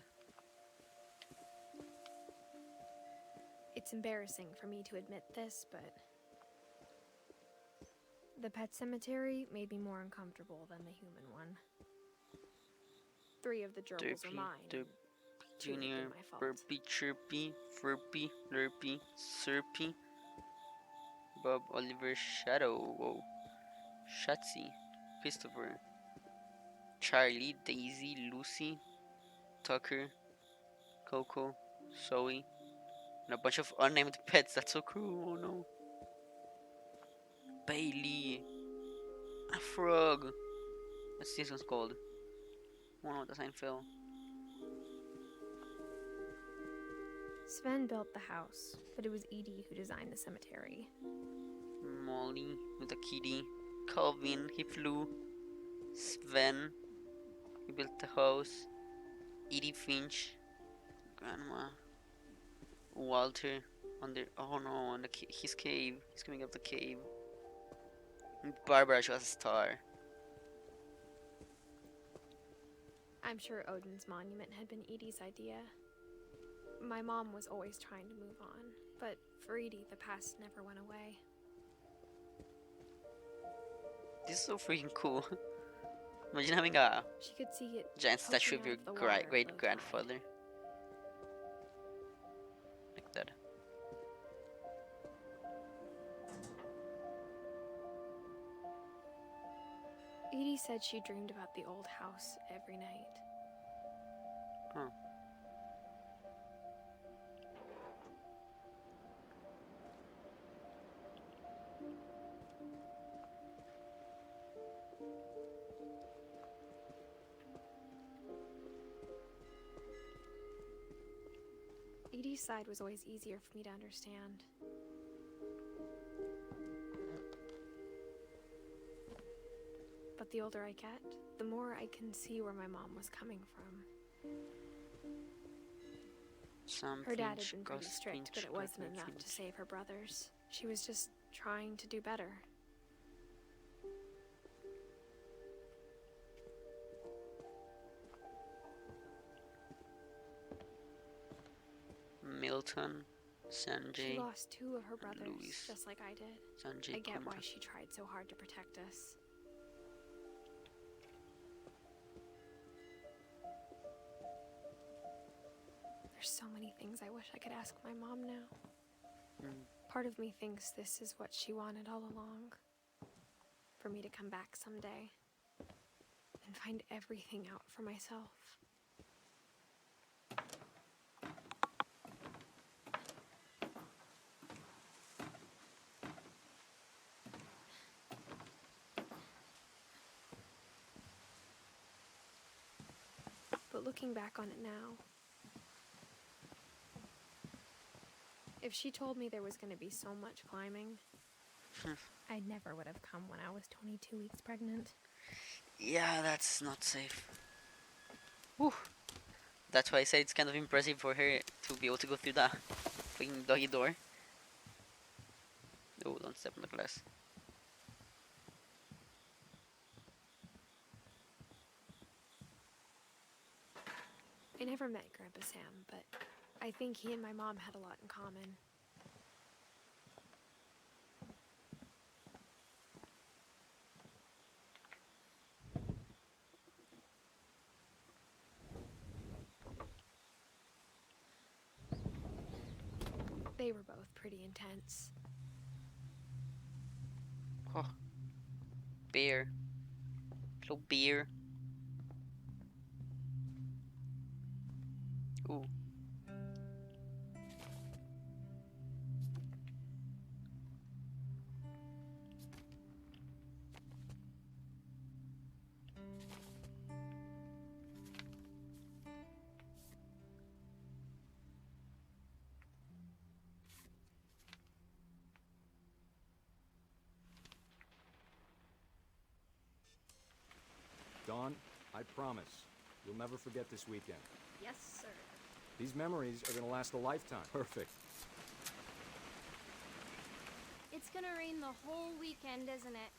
It's embarrassing for me to admit this, but the pet cemetery made me more uncomfortable than the human one. 3 of the gerbils are mine. and 2 have been Junior, my fault. Burpy, Chirpy, Furpy, Lurpy, Sirpy, Bob, Oliver, Shadow, whoa, Shatsy, Christopher, Charlie, Daisy, Lucy, Tucker, Coco, Zoe, and a bunch of unnamed pets. That's so cruel. Oh no. Bailey, a frog. What's this one's called? Oh no, the sign fell. Sven built the house, but it was Edie who designed the cemetery. Molly with a kitty. Calvin, he flew. Sven, he built the house. Edith Finch, Grandma. Walter, oh no, on his cave. He's coming up the cave. And Barbara, she was a star. I'm sure Odin's monument had been Edie's idea. My mom was always trying to move on, but For Edie, the past never went away. This is so freaking cool. Imagine having a She could see it giant statue of poking your out of the water great low tide. grandfather. Like that. Edie said she dreamed about the old house every night. Huh. Edie's side was always easier for me to understand. But the older I get, the more I can see where my mom was coming from. Her dad had been pretty strict, but it wasn't enough to save her brothers. She was just trying to do better. Milton, Sanjay. She lost 2 of her brothers, Louis. just like I did. Sanjay I get why Kumar. she tried so hard to protect us. There's so many things I wish I could ask my mom now. Part of me thinks this is what she wanted all along. For me to come back someday and find everything out for myself. But looking back on it now, if she told me there was going to be so much climbing, I never would have come when I was 22 weeks pregnant. Yeah, that's not safe. Whew. That's why I say it's kind of impressive for her to be able to go through that fucking doggy door. Oh, don't step on the glass. I never met Grandpa Sam, but I think he and my mom had a lot in common. They were both pretty intense. Oh. Beer. Little beer. Ooh. Dawn, I promise, you'll never forget this weekend. Yes, sir. These memories are gonna last a lifetime. Perfect. It's gonna rain the whole weekend, isn't it?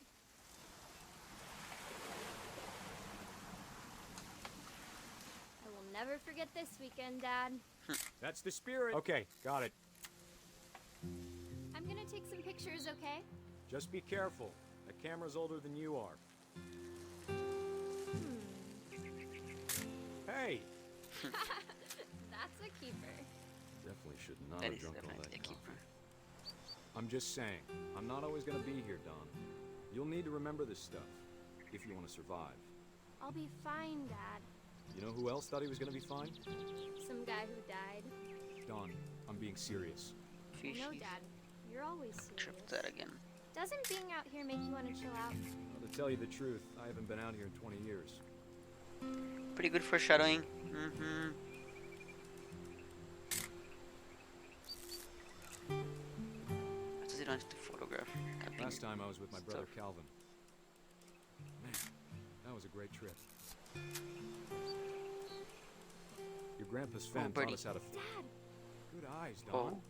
I will never forget this weekend, Dad. That's the spirit. Okay, got it. I'm gonna take some pictures, okay? Just be careful. The camera's older than you are. Hey! That's a keeper. Definitely should not That have is drunk all definitely that a keeper. coffee. I'm just saying, I'm not always gonna be here, Dawn. You'll need to remember this stuff, if you want to survive. I'll be fine, Dad. You know who else thought he was gonna be fine? Some guy who died. Dawn, I'm being serious. I know, Dad. You're always serious. Tripped that again. Doesn't being out here make you want to chill out? Well, to tell you the truth, I haven't been out here in 20 years. Pretty good foreshadowing. Mm-hmm. What does it want to photograph? Last time I was with my brother Calvin. Man, that was a great trip. Your grandpa's fan taught us how to... Dad! Good eyes, Dawn.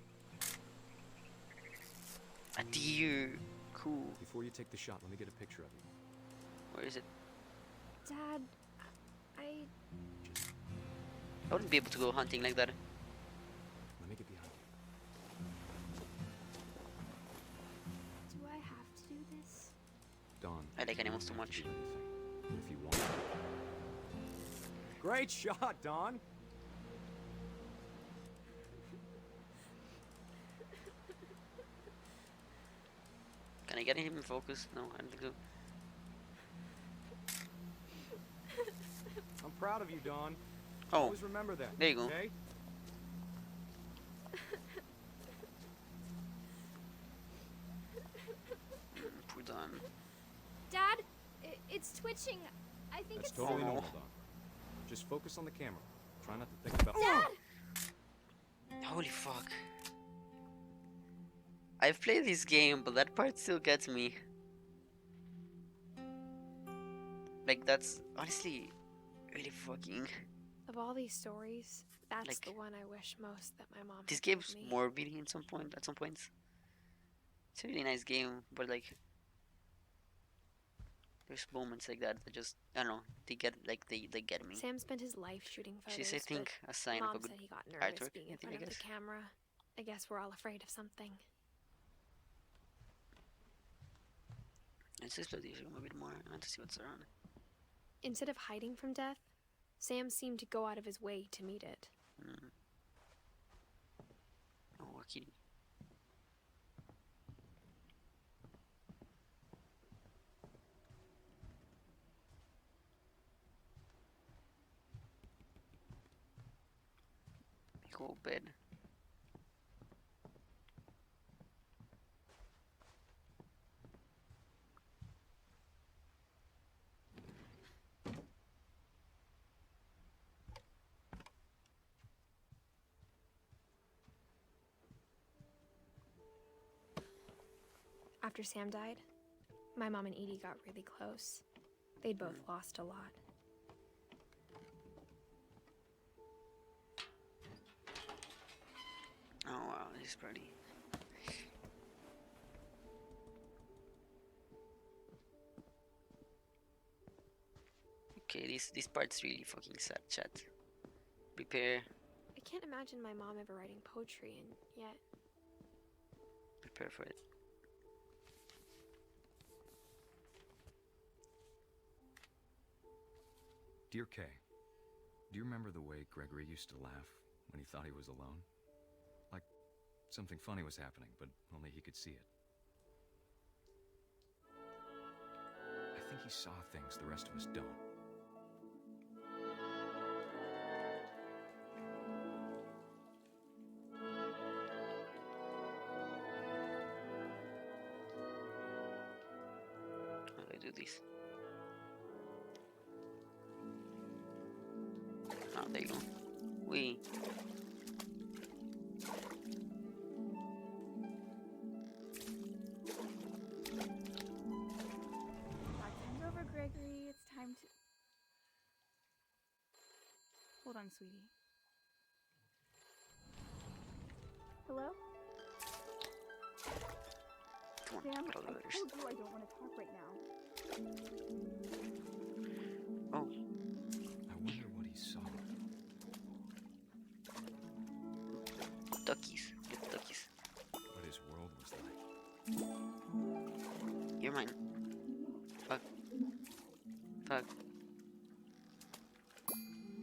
A deer. Cool. Before you take the shot, let me get a picture of you. Where is it? Dad, I I wouldn't be able to go hunting like that. Let me get behind you. I like animals too much. If you want. Great shot, Don. Can I get him in focus? No, I don't think so. I'm proud of you, Don. Oh, Always remember that. there you go. Okay? Poor Don. Dad, it's twitching. I think That's it's... totally Oh. normal, Don. Just focus on the camera. Try not to think about... Dad! Holy fuck. I've played this game, but that part still gets me. Like, that's honestly really fucking... Of all these stories, that's Like, the one I wish most that my mom This had told game's me. morbid at some points. It's a really nice game, but like... There's moments like that just, I don't know, they get me. Sam spent his life shooting photos, Which is, I think, a sign Mom of a good said he got nervous artwork, being in I front of guess. the camera. I guess we're all afraid of something. Let's explore this room a bit more. I want to see what's around. Instead of hiding from death, Sam seemed to go out of his way to meet it. Oh, a kitty. Big old bed. After Sam died, my mom and Edie got really close. They'd both lost a lot. Oh wow, this is pretty. Okay, this part's really fucking sad, chat. Prepare I can't imagine my mom ever writing poetry, and yet... prepare for it. Dear Kay, do you remember the way Gregory used to laugh when he thought he was alone? Like something funny was happening, but only he could see it. I think he saw things the rest of us don't. How do I do this? Oh, there you go. We. Time's over, Gregory. It's time to... Hold on, sweetie. Hello? Come on, Sam, get all the I letters. told you I don't want to talk right now. Oh, I wonder what he saw. duckies. Get duckies. What his world was like. You're mine. Fuck. Fuck.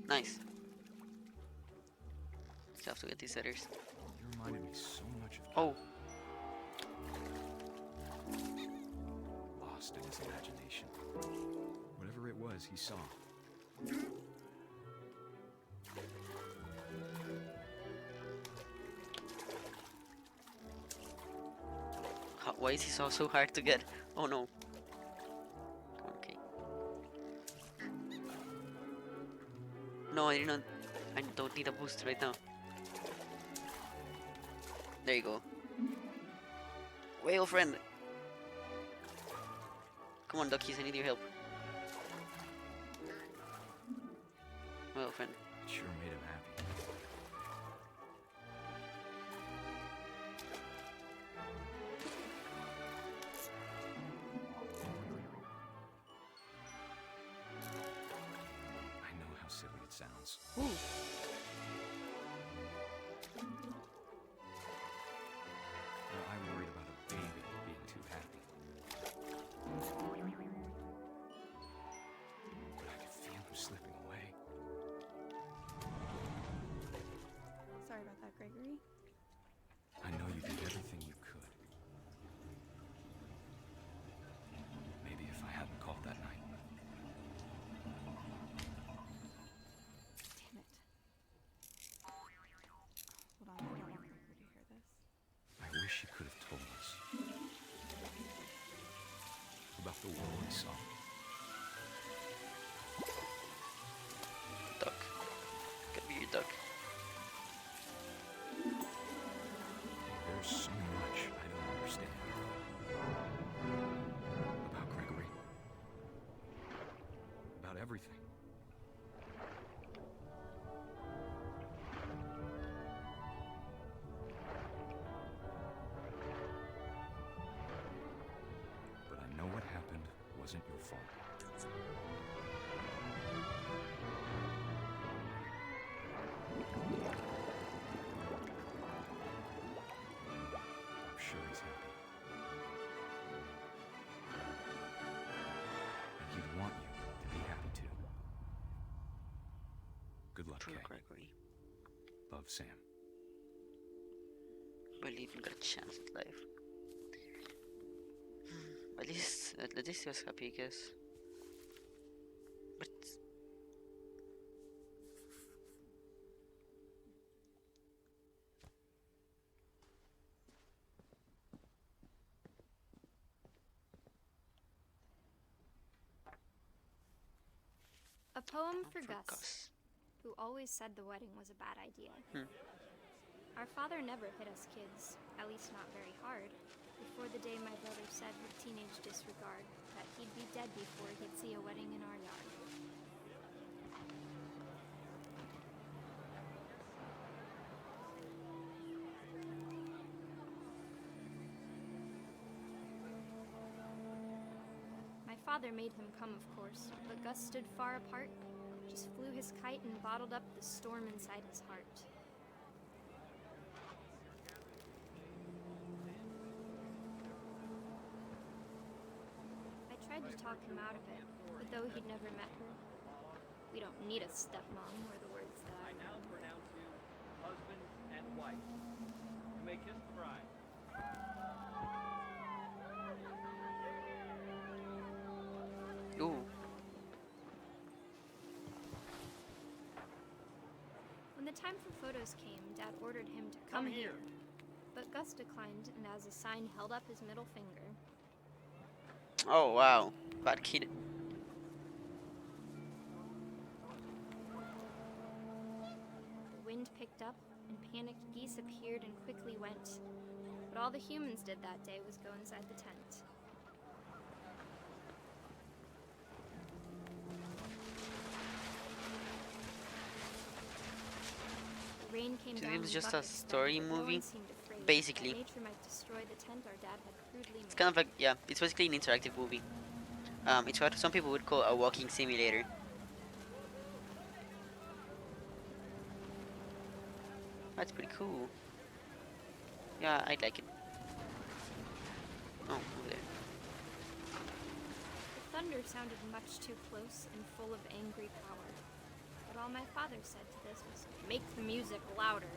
Nice. Still have to get these letters. You reminded me so much of Oh. lost in his imagination. Whatever it was, he saw. Why is he so hard to get? Oh no. Okay. No, I don't need a boost right now. There you go. Whale friend. Come on, duckies, I need your help. Whale friend. It sure made him happy. I know how silly it sounds. Now, I worried about a baby being too happy. Good luck, Poor Kay. Gregory. Love, Sam. Believe he got a chance at life. At least he was happy, I guess. But A poem for for Gus, who always said the wedding was a bad idea. Hmm. Our father never hit us kids, at least not very hard, before the day my brother said with teenage disregard that he'd be dead before he'd see a wedding in our yard. My father made him come, of course, but Gus stood far apart, just flew his kite and bottled up the storm inside his heart. I tried to talk him out of it, but though he'd never met her, we don't need a stepmom, were the words that I now pronounce you husband and wife. You may kiss the bride. ooh, When the time for photos came, Dad ordered him to come here. But Gus declined, and as a sign held up his middle finger. oh wow, bad kid. The wind picked up, and panicked geese appeared and quickly went. But all the humans did that day was go inside the tent. The rain came So down it was in just a buckets then, story but no movie, one seemed afraid that basically. nature might destroy the tent our dad had crudely It's made. kind of like, yeah, it's basically an interactive movie. It's what some people would call a walking simulator. That's pretty cool. Yeah, I'd like it. Oh, over there. The thunder sounded much too close and full of angry power. But all my father said to this was, "Make the music louder."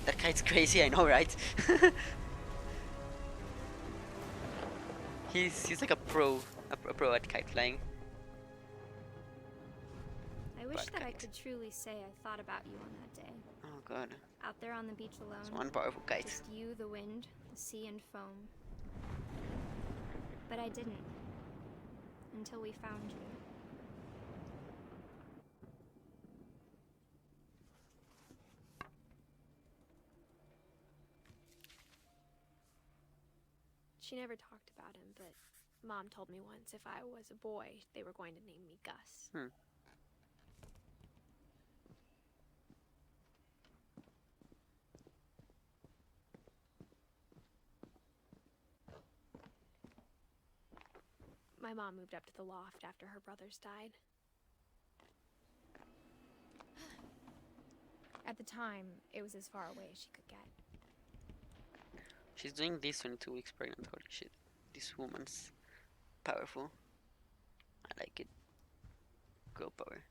That kite's crazy, I know, right? he's like a pro at kite flying. I wish Bad that I kite. could truly say I thought about you on that day. Oh god, Out there on the beach alone. it's one powerful kite. Just you, the wind, the sea, and foam. But I didn't. Until we found you. She never talked about him, but Mom told me once if I was a boy, they were going to name me Gus. My mom moved up to the loft after her brothers died. At the time, it was as far away as she could get. She's doing this 22 weeks pregnant, holy shit. This woman's powerful. I like it. Girl power.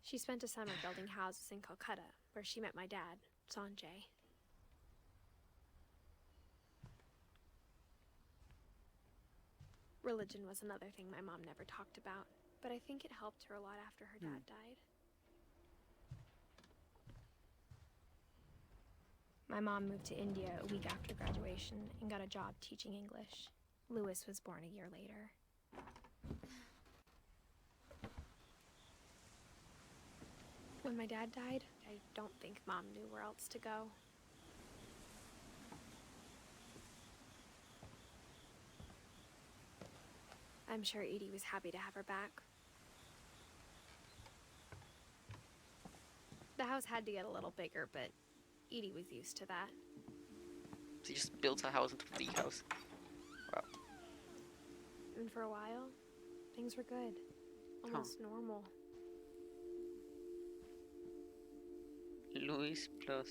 She spent a summer building houses in Calcutta, where she met my dad, Sanjay. Religion was another thing my mom never talked about, but I think it helped her a lot after her dad died. My mom moved to India a week after graduation and got a job teaching English. Louis was born a year later. When my dad died, I don't think Mom knew where else to go. I'm sure Edie was happy to have her back. The house had to get a little bigger, but Edie was used to that. She just built a house into the house. Wow. And for a while, things were good. Almost normal. Louis plus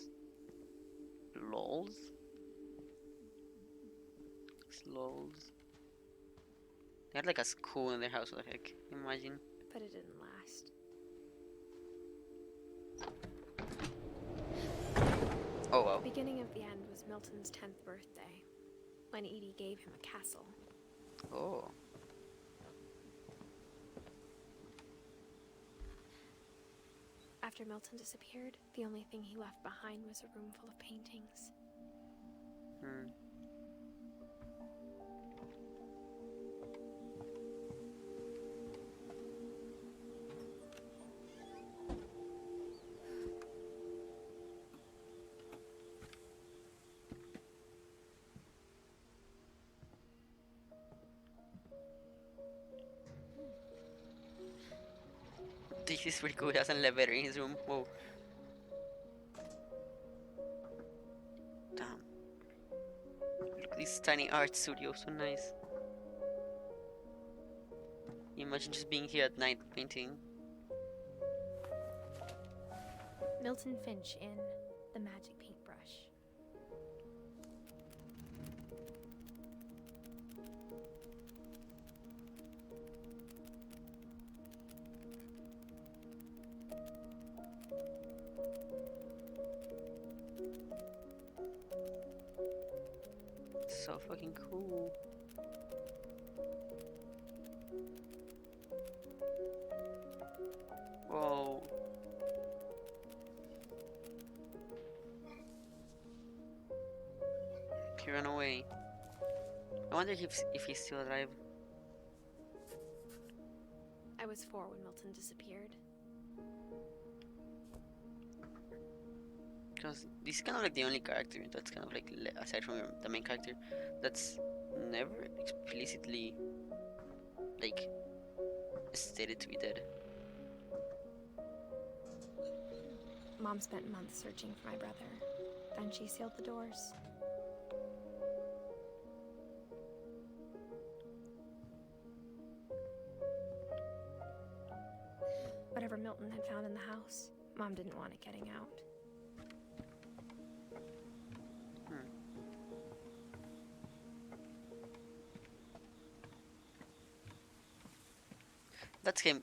lols? Lols. They had like a school in their house, what the heck? Imagine. But it didn't last. Oh wow. The beginning of the end was Milton's 10th birthday, when Edie gave him a castle. Oh. After Milton disappeared, the only thing he left behind was a room full of paintings. Hmm. This is pretty cool. He has an elevator in his room. Whoa. Damn. Look at this tiny art studio. So nice. Imagine just being here at night painting. Milton Finch in The Magic Paintbrush. So fucking cool. Whoa. He ran away. I wonder if he's still alive. I was 4 when Milton disappeared. Because this is kind of like the only character that's kind of like, aside from the main character, that's never explicitly like stated to be dead. Mom spent months searching for my brother. Then she sealed the doors. Whatever Milton had found in the house, Mom didn't want it getting out.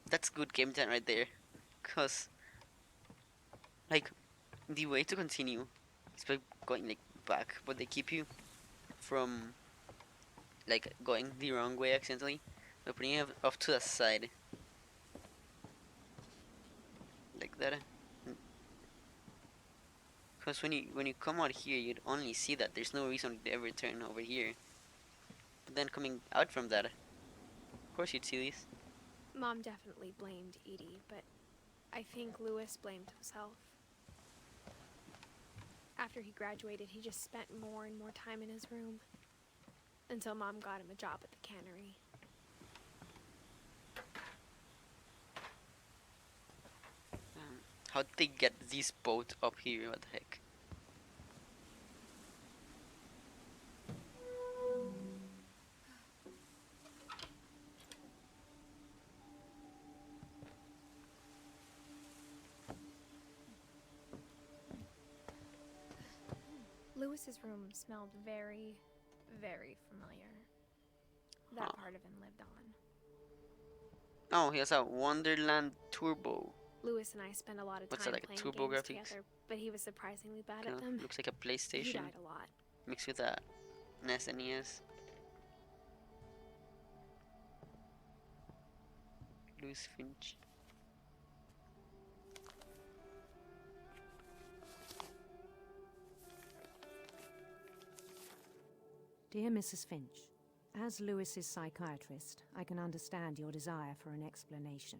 That's good game design right there, cause like the way to continue is by going like back, but they keep you from like going the wrong way accidentally by putting it off to the side like that. Cause when you come out here, you'd only see that there's no reason to ever turn over here. But then coming out from that, of course you'd see this. Mom definitely blamed Edie, but I think Lewis blamed himself. After he graduated, he just spent more and more time in his room, until Mom got him a job at the cannery. How'd they get this boat up here? What the heck? Lewis's room smelled very, very familiar. That part of him lived on. Oh, he has a Wonderland Turbo. Lewis and I spent a lot of What's time that, like playing Turbo games graphics? together, but he was surprisingly bad at them. Looks like a PlayStation. He died a lot. Mixed with a SNES. Lewis Finch. Dear Mrs. Finch, as Lewis's psychiatrist, I can understand your desire for an explanation.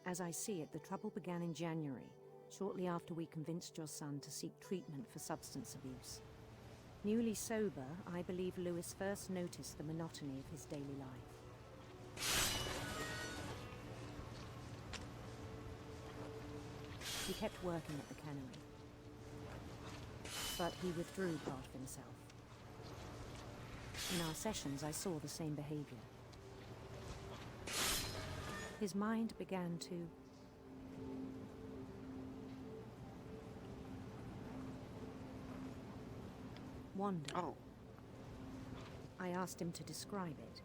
As I see it, the trouble began in January, shortly after we convinced your son to seek treatment for substance abuse. Newly sober, I believe Lewis first noticed the monotony of his daily life. He kept working at the cannery, but he withdrew part of himself. In our sessions, I saw the same behavior. His mind began to wander. Oh. I asked him to describe it.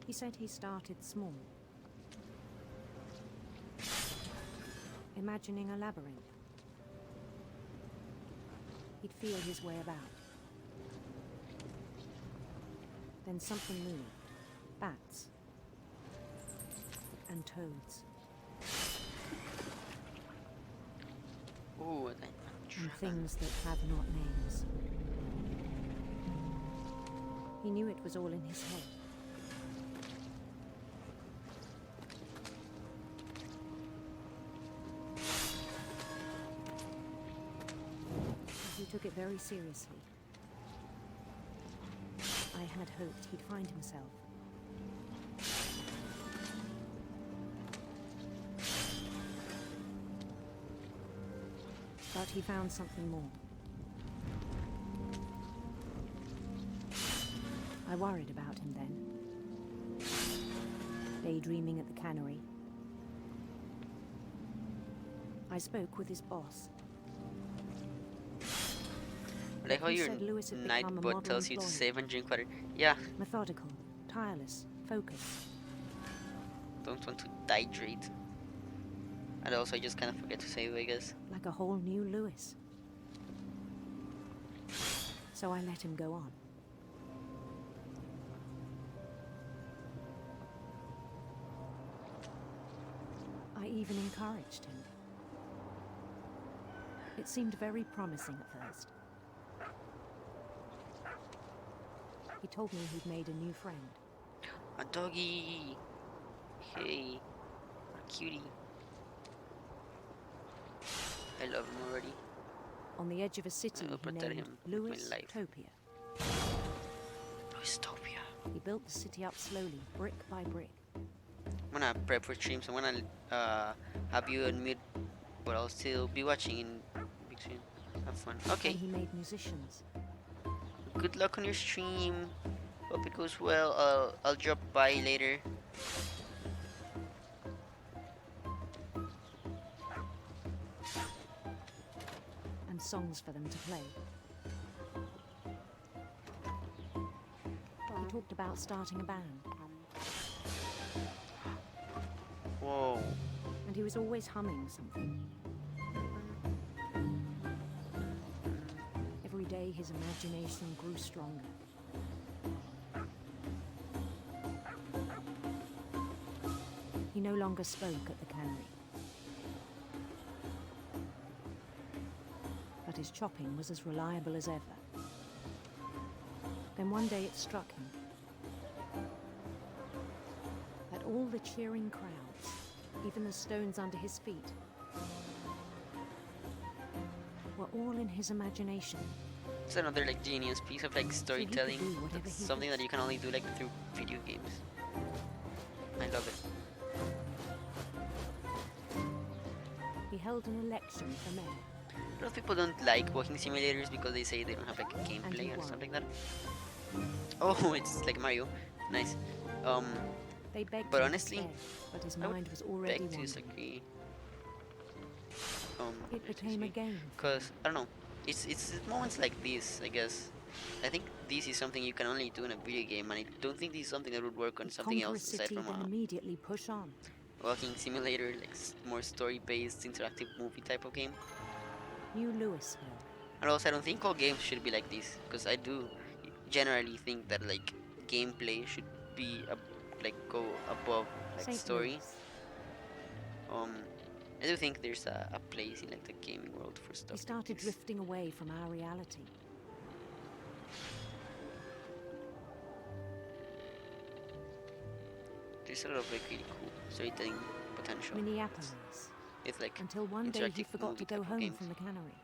He said he started small, imagining a labyrinth. He'd feel his way about. Then something moved. Bats. And toads. Ooh, And things that have not names. He knew it was all in his head. He took it very seriously. I had hoped he'd find himself. But he found something more. I worried about him then. Daydreaming at the cannery. I spoke with his boss. I like how He your said Lewis had night become a bot model tells you to employee. save and drink water. Yeah, Methodical, tireless, focused. don't want to dehydrate. And also, I just kind of forget to save, I guess. Like a whole new Lewis. So I let him go on. I even encouraged him. It seemed very promising at first. He told me he'd made a new friend. A doggy! Hey, a cutie. I love him already. On the edge of a city I'll he protect named him with my Lewis life. Topia. Louistopia. He built the city up slowly, brick by brick. I'm gonna prep for streams. I'm gonna have you unmute, but I'll still be watching in between. Have fun. Okay. And he made musicians. Good luck on your stream. Hope it goes well. I'll drop by later. And songs for them to play. He talked about starting a band. Whoa. And he was always humming something. Every day his imagination grew stronger. He no longer spoke at the cannery. But his chopping was as reliable as ever. Then one day it struck him that all the cheering crowds, even the stones under his feet, were all in his imagination. It's another like genius piece of like storytelling. do whatever That's he something that wished. you can only do like through video games. I love it. He held an election for mayor. A lot of people don't like walking simulators because they say they don't have like And he gameplay or won. something like that. Oh, it's like Mario. Nice. They begged But him to honestly, stay, but his I would mind was already beg to wandering. disagree. It became a game. Cause I don't know. It's moments like this, I guess. I think this is something you can only do in a video game, and I don't think this is something that would work on something Conquer a else aside city, from then a immediately push on. walking simulator, like more story-based, interactive movie type of game. New Louisville. And also, I don't think all games should be like this, because I do generally think that like gameplay should be like go above like St. story. Louis. I do think there's a place in like the gaming world for stuff. He started like this. drifting away from our reality. There's a lot of like really cool storytelling potential. Minneapolis. It's like Until one day he interactive forgot movie to go type of home games. from the cannery.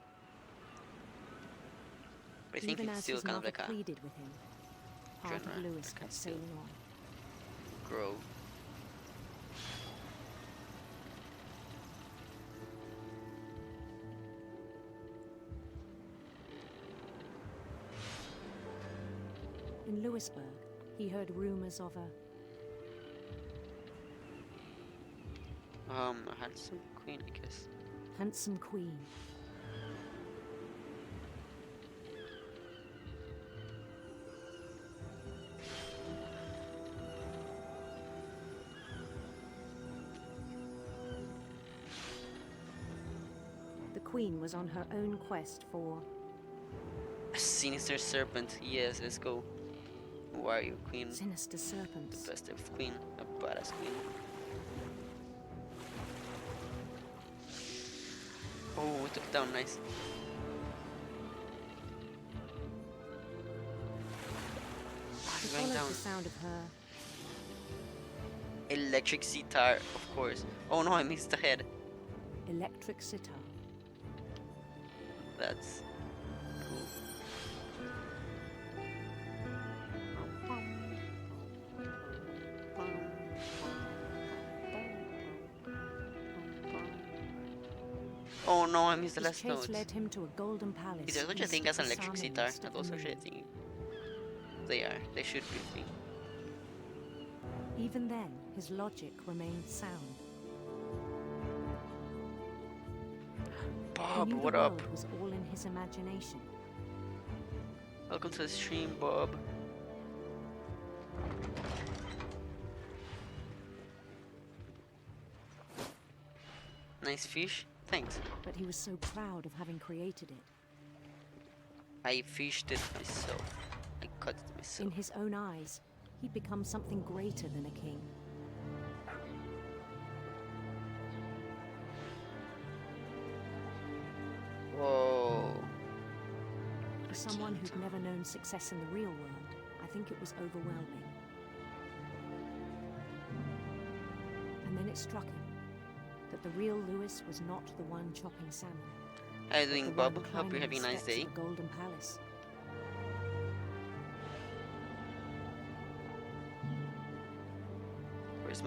But I think Even it's as still his kind of mother like a pleaded with him, part of genre Lewis that can kept still sailing on. grow. In Lewisburg, he heard rumors of a A handsome queen, I guess. handsome queen. queen was on her own quest for... A sinister serpent. Yes, let's go. Who are you, queen? Sinister serpents. The best of queen. A badass queen. Oh, we took it down, nice. I Going down. the sound of her. Electric sitar, of course. Oh no, I missed the head. Electric sitar. That's cool. Oh no, I missed the last His note. chase led him to a golden palace. Is there such a thing as an electric sitar? That's also a thing. They are. They should be a thing. Even then, his logic remained sound. Bob, He knew what the up? world was all in his imagination. Welcome to the stream, Bob. Nice fish. Thanks. But he was so proud of having created it. I fished it myself. I caught it myself. In his own eyes, he'd become something greater than a king. Whoa. For someone who'd never known success in the real world, I think it was overwhelming. And then it struck him that the real Lewis was not the one chopping salmon. How are you doing, Bob? Hope you're having a nice day. Golden Palace. Where's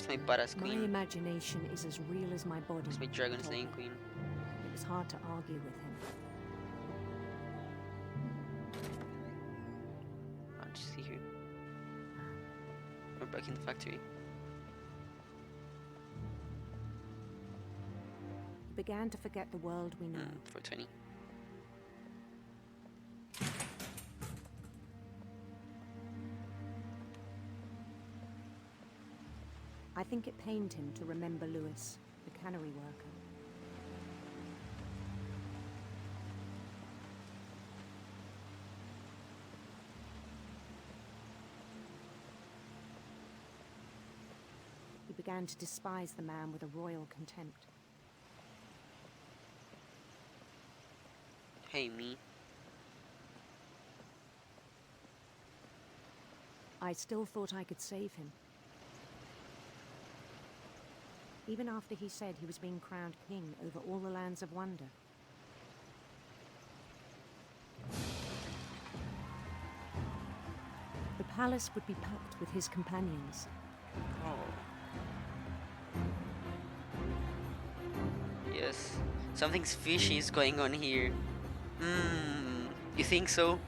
my badass queen? My imagination is as real as my body. Where's my dragon slaying queen? It was hard to argue with him. I'll just see here. We're back in the factory. He began to forget the world we know. 420. I think it pained him to remember Lewis, the cannery worker. He began to despise the man with a royal contempt. Hey, me. I still thought I could save him. Even after he said he was being crowned king over all the lands of wonder. The palace would be packed with his companions. Oh. Yes. Something's fishy is going on here. You think so?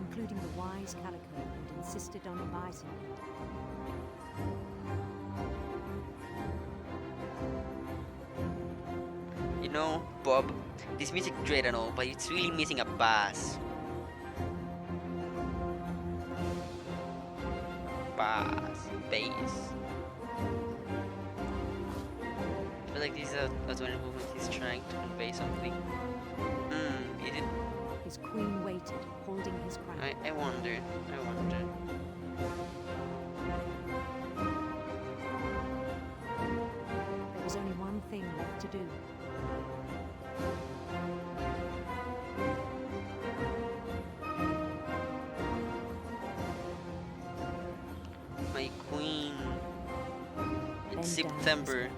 Including the wise Calico, and insisted on advising him. You know, Bob, this music great and all, but it's really missing a bass. Bass. I feel like this is a tone movement he's trying to convey something. He did. His queen waited, holding his crown. I wonder. There was only one thing left to do. My queen. It's Bend down, September.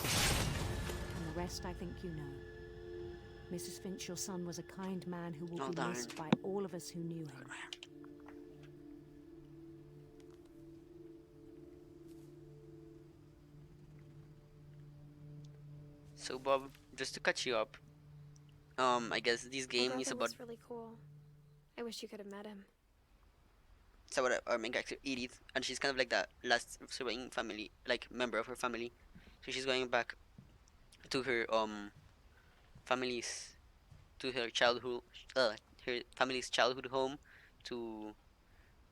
And the rest I think you know. Mrs. Finch, your son was a kind man who will Oh, be darn. missed by all of us who knew him. So Bob, just to catch you up, I guess this game is about was really cool. I wish you could have met him. it's about our main character Edith, and she's kind of like the last surviving family, like member of her family. So she's going back to her family's to her childhood her family's childhood home to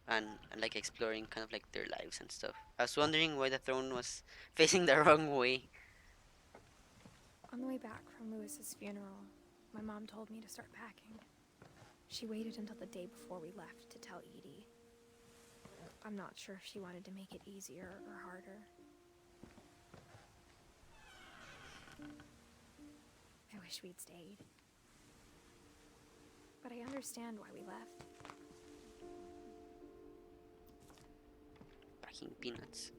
and like exploring kind of like their lives and stuff. I was wondering why the throne was facing the wrong way. On the way back from Lewis's funeral, my mom told me to start packing. She waited until the day before we left to tell Edie. I'm not sure if she wanted to make it easier or harder. I wish we'd stayed. But I understand why we left. Packing peanuts.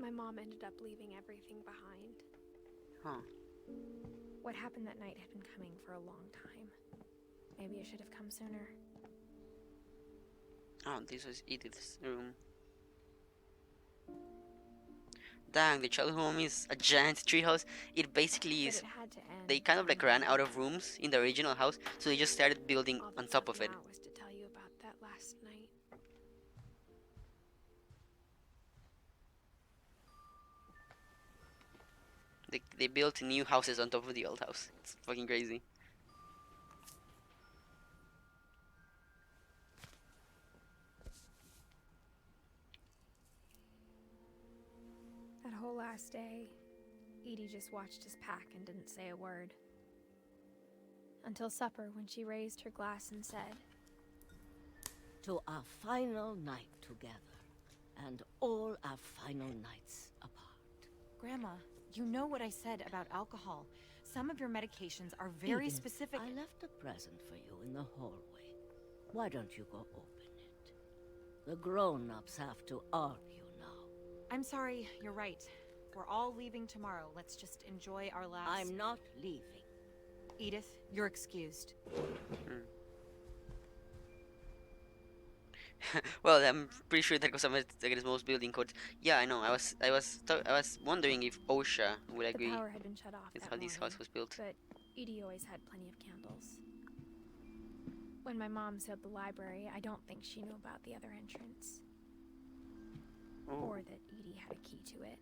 My mom ended up leaving everything behind. Huh. What happened that night had been coming for a long time. Maybe I should have come sooner. Oh, this was Edith's room. Dang, the childhood home is a giant treehouse. It basically is. But it had to end. They kind of like ran out of rooms in the original house, so they just started building All on that's top left of it. now was to tell you about that last night. They built new houses on top of the old house. It's fucking crazy. That whole last day, Edie just watched us pack and didn't say a word. Until supper, when she raised her glass and said, "To our final night together, and all our final nights apart." Grandma, you know what I said about alcohol. Some of your medications are very Edith, specific. I left a present for you in the hallway. Why don't you go open it? The grown-ups have to argue now. I'm sorry, you're right. We're all leaving tomorrow. Let's just enjoy our last... I'm not leaving. Edith, you're excused. Well, I'm pretty sure that goes against most building codes. Yeah, I know. I was wondering if OSHA would agree the power had been shut off with that how this morning, house was built. but Edie always had plenty of candles. When my mom sealed the library, I don't think she knew about the other entrance. Ooh. Or that Edie had a key to it.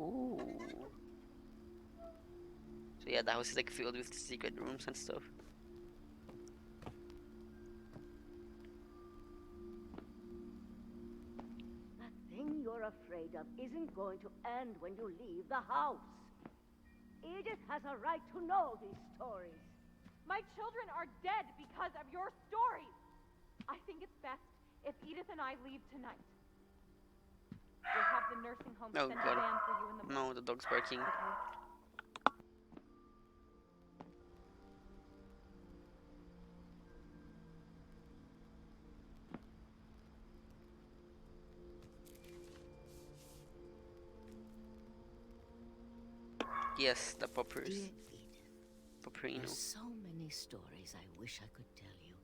Ooh. So yeah, the house is like filled with secret rooms and stuff. That thing you're afraid of isn't going to end when you leave the house. Edith has a right to know these stories. My children are dead because of your stories. I think it's best if Edith and I leave tonight. We'll have the nursing home Oh send a god. van for you in the morning. No, the dog's barking. Yes, the poppers. Dear Edith, Popperino. there's so many stories I wish I could tell you,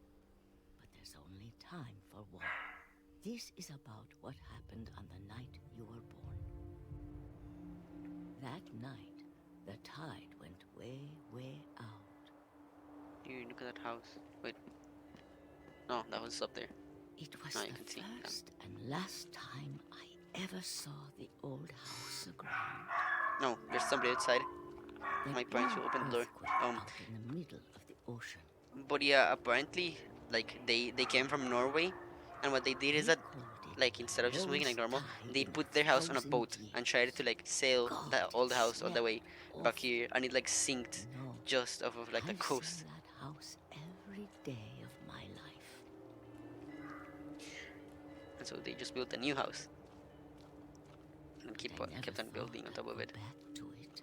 but there's only time for one. This is about what happened on the night you were born. That night, the tide went way, way out. Dude, look at that house. Wait. No, that was up there. It was Now you the can see. first and last time I ever saw the old house aground. No, there's somebody outside. The My parents will big open the door. earthquake out in the middle of the ocean. But yeah, apparently, like they came from Norway, and what they did is that, like instead of just moving like normal, they put their house on a boat and tried to like sail the old house all the way back here, and it like sinked just off of like the I've coast. seen that house every day of my life. And so they just built a new house and kept on building on top of it. Back to it.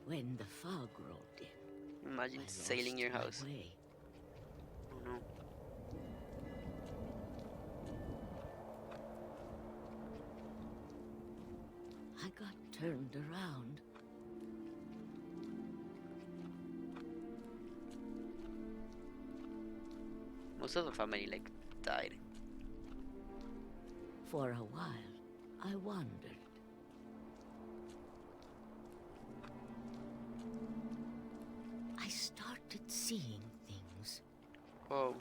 When the fog rolled in, Imagine I sailing lost your my house. way. Oh no. I got turned around. Most of the family like died. For a while, I wondered. I started seeing things. Whoa.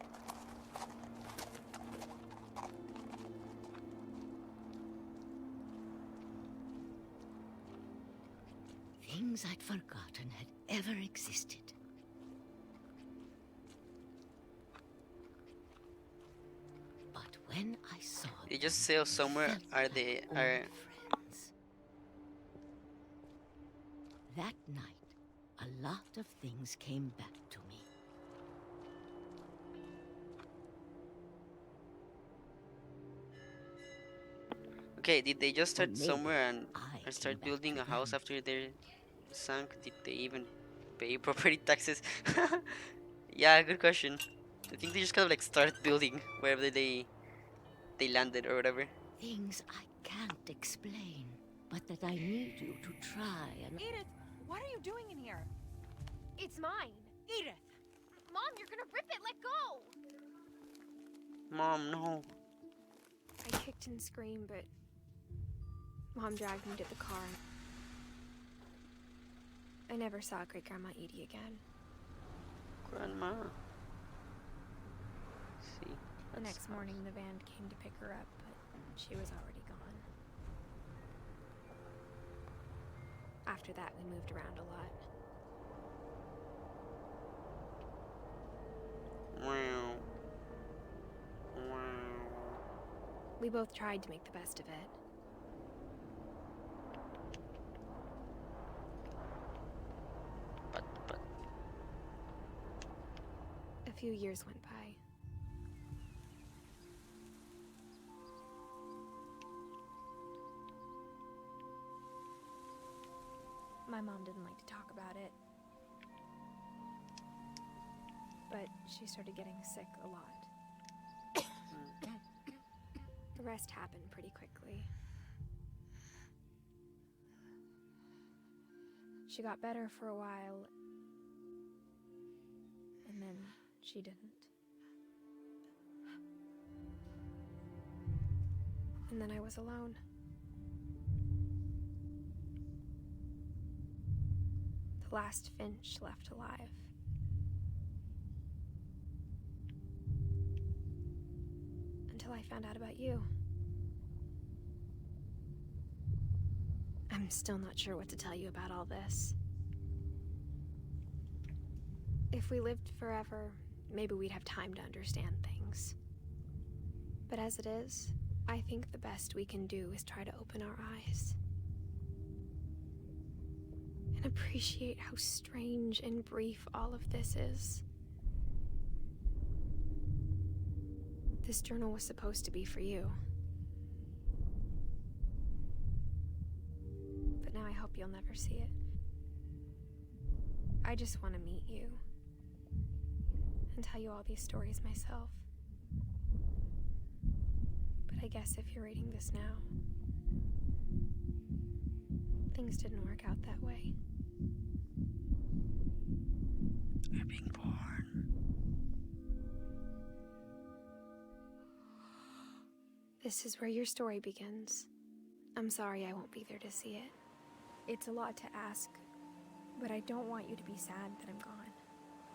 things I'd forgotten had ever existed. But when I saw They just sail somewhere. Are they are friends, that night, a lot of things came back to me. okay? Did they just start Maybe somewhere and I start came back building to a house them. after they sunk? Did they even pay property taxes? Yeah, good question. I think they just kind of like started building wherever they landed or whatever. Things I can't explain, but that I need you to try and... Edith, what are you doing in here? It's mine. Edith! Mom, you're gonna rip it. Let go. Mom, no. I kicked and screamed, but Mom dragged me to the car. I never saw Great-Grandma Edie again. Grandma. See. The next morning, the van came to pick her up, but she was already gone. After that, we moved around a lot. Wow. Wow. We both tried to make the best of it. But A few years went by. My mom didn't like to talk about it. But she started getting sick a lot. The rest happened pretty quickly. She got better for a while, and then she didn't. And then I was alone. The last Finch left alive. Until I found out about you. I'm still not sure what to tell you about all this. If we lived forever, maybe we'd have time to understand things. But as it is, I think the best we can do is try to open our eyes. And appreciate how strange and brief all of this is. This journal was supposed to be for you. But now I hope you'll never see it. I just want to meet you. And tell you all these stories myself. But I guess if you're reading this now, things didn't work out that way. You're being born. This is where your story begins. I'm sorry I won't be there to see it. It's a lot to ask, but I don't want you to be sad that I'm gone.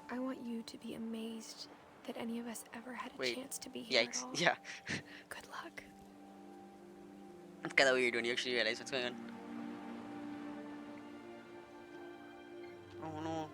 I want you to be amazed that any of us ever had a chance to be here Yikes. at all. Yeah. Good luck. It's kind of weird when you actually realize what's going on. Oh no.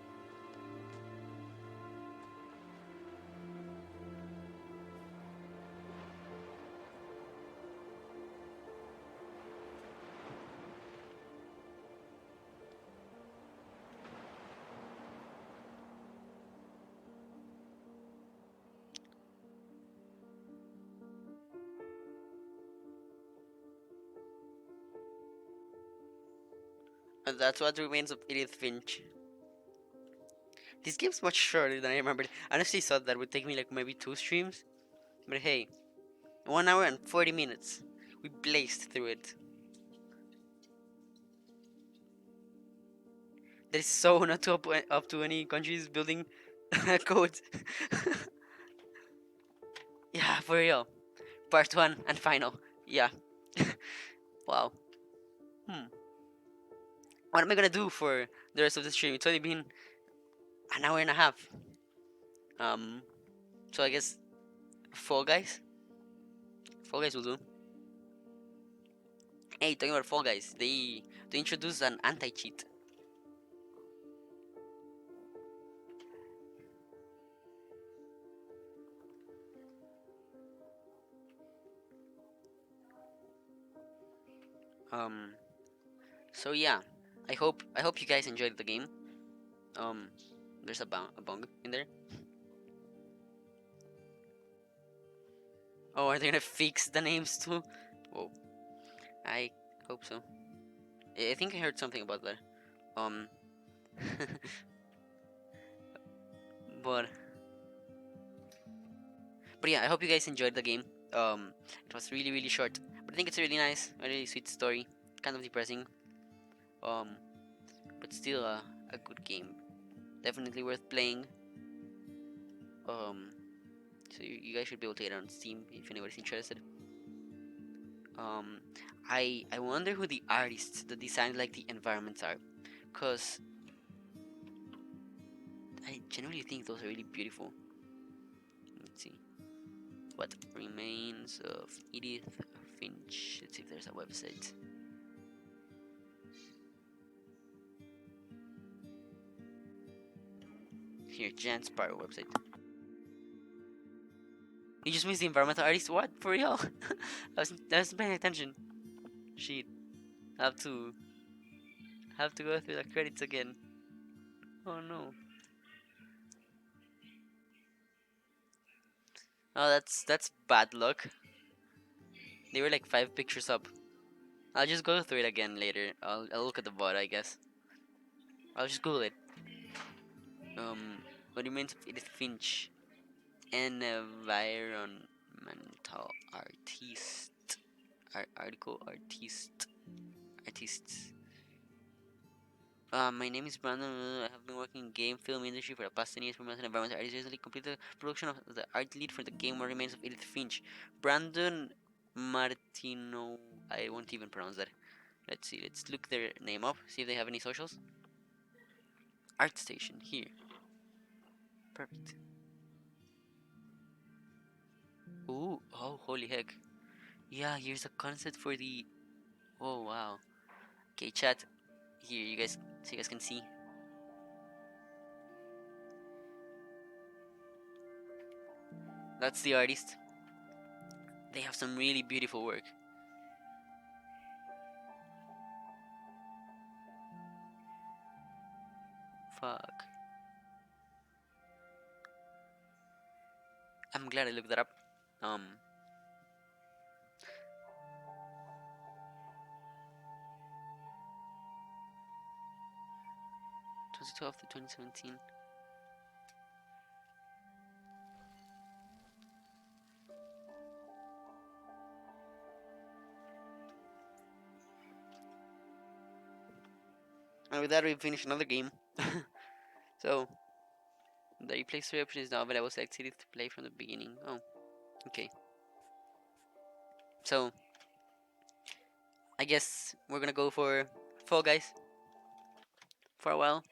And that's what remains of Edith Finch. This game's much shorter than I remembered. I honestly thought that would take me like maybe 2 streams. But hey, 1 hour and 40 minutes. We blazed through it. That is so not up to any country's building code. Yeah, for real. Part 1 and final. Yeah. Wow. What am I gonna do for the rest of the stream? It's only been an hour and a half. So I guess Fall Guys? Fall Guys will do. Hey, talking about Fall Guys, they introduced an anti-cheat. Um, so yeah, I hope you guys enjoyed the game. There's a bong in there. Oh, are they gonna fix the names too? Whoa, I hope so. I think I heard something about that. Um, but yeah, I hope you guys enjoyed the game. It was really short, but I think it's a really nice, a really sweet story. Kind of depressing. Um, but still a good game. Definitely worth playing. Um, so you guys should be able to get it on Steam if anybody's interested. Um, I wonder who the artists that designed like the environments are, cause I genuinely think those are really beautiful. Let's see. What remains of Edith Finch? Let's see if there's a website. Here, Jan Sparrow website. You just missed the environmental artist? What? For real? I wasn't paying attention. Shit. Have to go through the credits again. Oh no. Oh, that's bad luck. They were like 5 pictures up. I'll just go through it again later. I'll look at the bot, I guess. I'll just Google it. What remains of Edith Finch? Environmental artist. Article artists. My name is Brandon. I have been working in game film industry for the past 10 years. Promoting environmental artist recently completed the production of the art lead for the game What Remains of Edith Finch. Brandon Martino. I won't even pronounce that. Let's see. Let's look their name up. See if they have any socials. Art Station here. Perfect. Ooh. Oh, holy heck. Yeah. Here's a concept for the. Oh wow. Okay, chat. Here, you guys. So you guys can see. That's the artist. They have some really beautiful work. Fuck. I'm glad I looked that up. 2012 to 2017. And with that, we finished another game. So, the replay story option is now available. Select city to play from the beginning. Oh, okay. So, I guess we're gonna go for Fall Guys for a while.